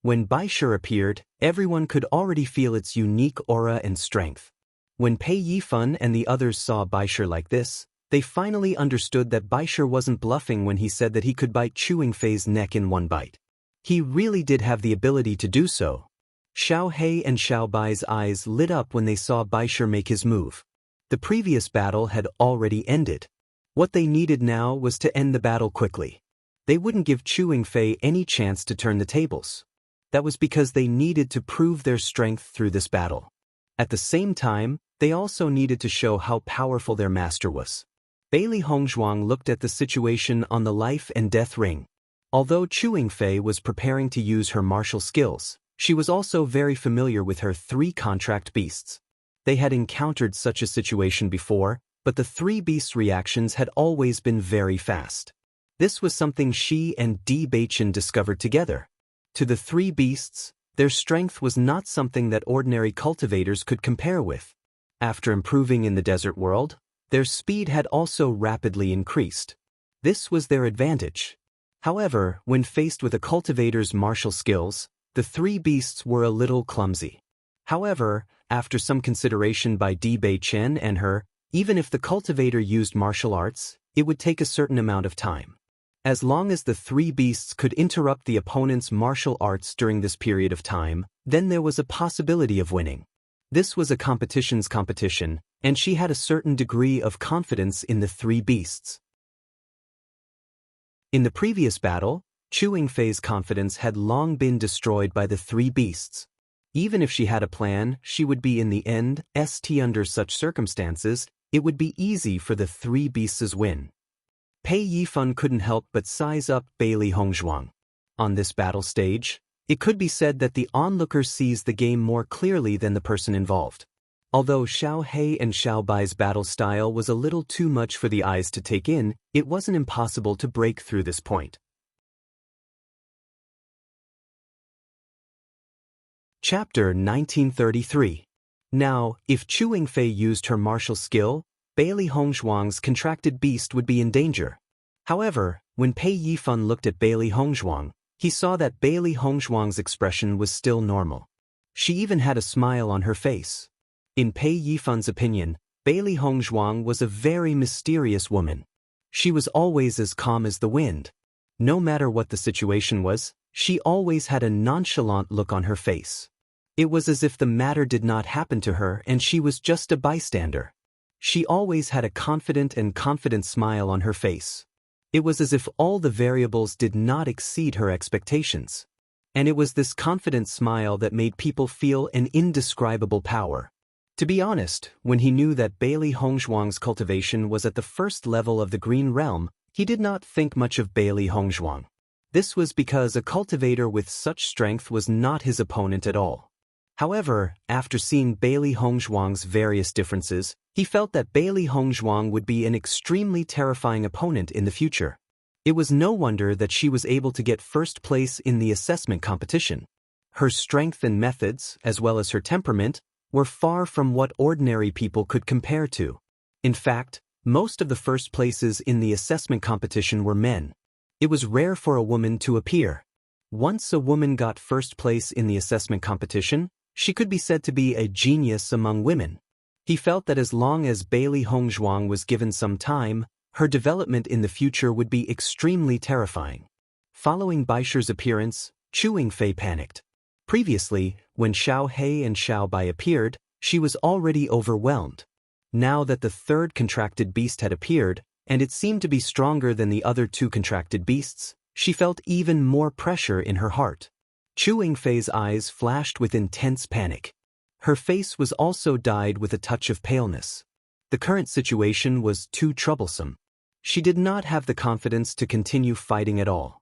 When Baisher appeared, everyone could already feel its unique aura and strength. When Pei Yifan and the others saw Baisher like this, they finally understood that Baisher wasn't bluffing when he said that he could bite Chu Yingfei's neck in one bite. He really did have the ability to do so. Xiao He and Xiao Bai's eyes lit up when they saw Baisher make his move. The previous battle had already ended. What they needed now was to end the battle quickly. They wouldn't give Chu Yingfei any chance to turn the tables. That was because they needed to prove their strength through this battle. At the same time, they also needed to show how powerful their master was. Bailey Hongzhuang looked at the situation on the life and death ring. Although Chu Yingfei was preparing to use her martial skills, she was also very familiar with her three contract beasts. They had encountered such a situation before, but the three beasts' reactions had always been very fast. This was something she and Bewitching discovered together. To the three beasts, Their strength was not something that ordinary cultivators could compare with. After improving in the desert world, their speed had also rapidly increased. This was their advantage. However, when faced with a cultivator's martial skills, the three beasts were a little clumsy. However, after some consideration by Bewitching and her, even if the cultivator used martial arts, it would take a certain amount of time. As long as the three beasts could interrupt the opponent's martial arts during this period of time, then there was a possibility of winning. This was a competition's competition, and she had a certain degree of confidence in the three beasts. In the previous battle, Chewing Fei's confidence had long been destroyed by the three beasts. Even if she had a plan, she would be in the end, under such circumstances, it would be easy for the three beasts' win. Pei Yifan couldn't help but size up Bailey Hongzhuang. On this battle stage, it could be said that the onlooker sees the game more clearly than the person involved. Although Xiao He and Xiao Bai's battle style was a little too much for the eyes to take in, it wasn't impossible to break through this point. Chapter 1933. Now, if Chewing Fei used her martial skill, Bailey Hongzhuang's contracted beast would be in danger. However, when Pei Yifan looked at Bailey Hongzhuang, he saw that Bailey Hongzhuang's expression was still normal. She even had a smile on her face. In Pei Yifan's opinion, Bailey Hongzhuang was a very mysterious woman. She was always as calm as the wind. No matter what the situation was, she always had a nonchalant look on her face. It was as if the matter did not happen to her and she was just a bystander. She always had a confident smile on her face. It was as if all the variables did not exceed her expectations. And it was this confident smile that made people feel an indescribable power. To be honest, when he knew that Bailey Hongzhuang's cultivation was at the first level of the Green Realm, he did not think much of Bailey Hongzhuang. This was because a cultivator with such strength was not his opponent at all. However, after seeing Bailey Hongzhuang's various differences, he felt that Bailey Hongzhuang would be an extremely terrifying opponent in the future. It was no wonder that she was able to get first place in the assessment competition. Her strength and methods, as well as her temperament, were far from what ordinary people could compare to. In fact, most of the first places in the assessment competition were men. It was rare for a woman to appear. Once a woman got first place in the assessment competition, she could be said to be a genius among women. He felt that as long as Bailey Hongzhuang was given some time, her development in the future would be extremely terrifying. Following Baisher's appearance, Chewing Fei panicked. Previously, when Xiao He and Xiao Bai appeared, she was already overwhelmed. Now that the third contracted beast had appeared, and it seemed to be stronger than the other two contracted beasts, she felt even more pressure in her heart. Chewing Fei's eyes flashed with intense panic. Her face was also dyed with a touch of paleness. The current situation was too troublesome. She did not have the confidence to continue fighting at all.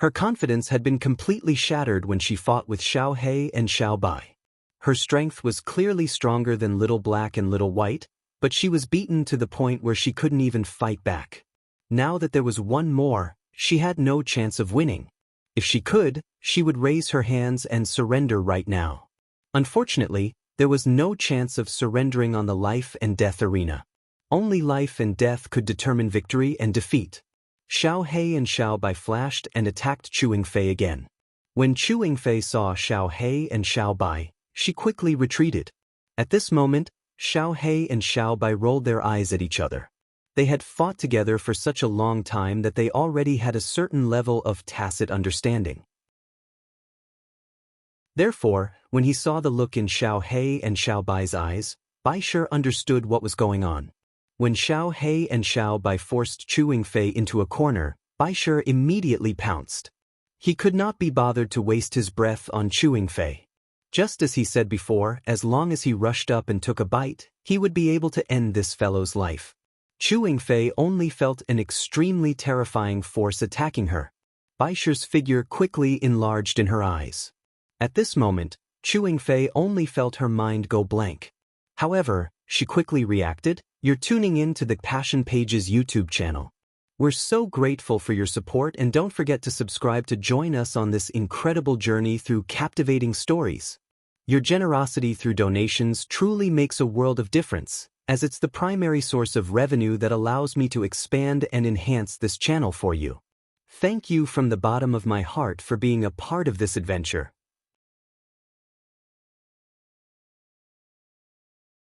Her confidence had been completely shattered when she fought with Xiao He and Xiao Bai. Her strength was clearly stronger than Little Black and Little White, but she was beaten to the point where she couldn't even fight back. Now that there was one more, she had no chance of winning. If she could, she would raise her hands and surrender right now. Unfortunately, there was no chance of surrendering on the life and death arena. Only life and death could determine victory and defeat. Xiao He and Xiao Bai flashed and attacked Chewing Fei again. When Chewing Fei saw Xiao He and Xiao Bai, she quickly retreated. At this moment, Xiao He and Xiao Bai rolled their eyes at each other. They had fought together for such a long time that they already had a certain level of tacit understanding. Therefore, when he saw the look in Xiao He and Xiao Bai's eyes, Baisher understood what was going on. When Xiao He and Xiao Bai forced Chewing Fei into a corner, Baisher immediately pounced. He could not be bothered to waste his breath on Chewing Fei. Just as he said before, as long as he rushed up and took a bite, he would be able to end this fellow's life. Chewing Fei only felt an extremely terrifying force attacking her. Baisher's figure quickly enlarged in her eyes. At this moment, Chewing Fei only felt her mind go blank. However, she quickly reacted, "You're tuning in to the Passion Page's YouTube channel. We're so grateful for your support, and don't forget to subscribe to join us on this incredible journey through captivating stories. Your generosity through donations truly makes a world of difference, as it's the primary source of revenue that allows me to expand and enhance this channel for you. Thank you from the bottom of my heart for being a part of this adventure.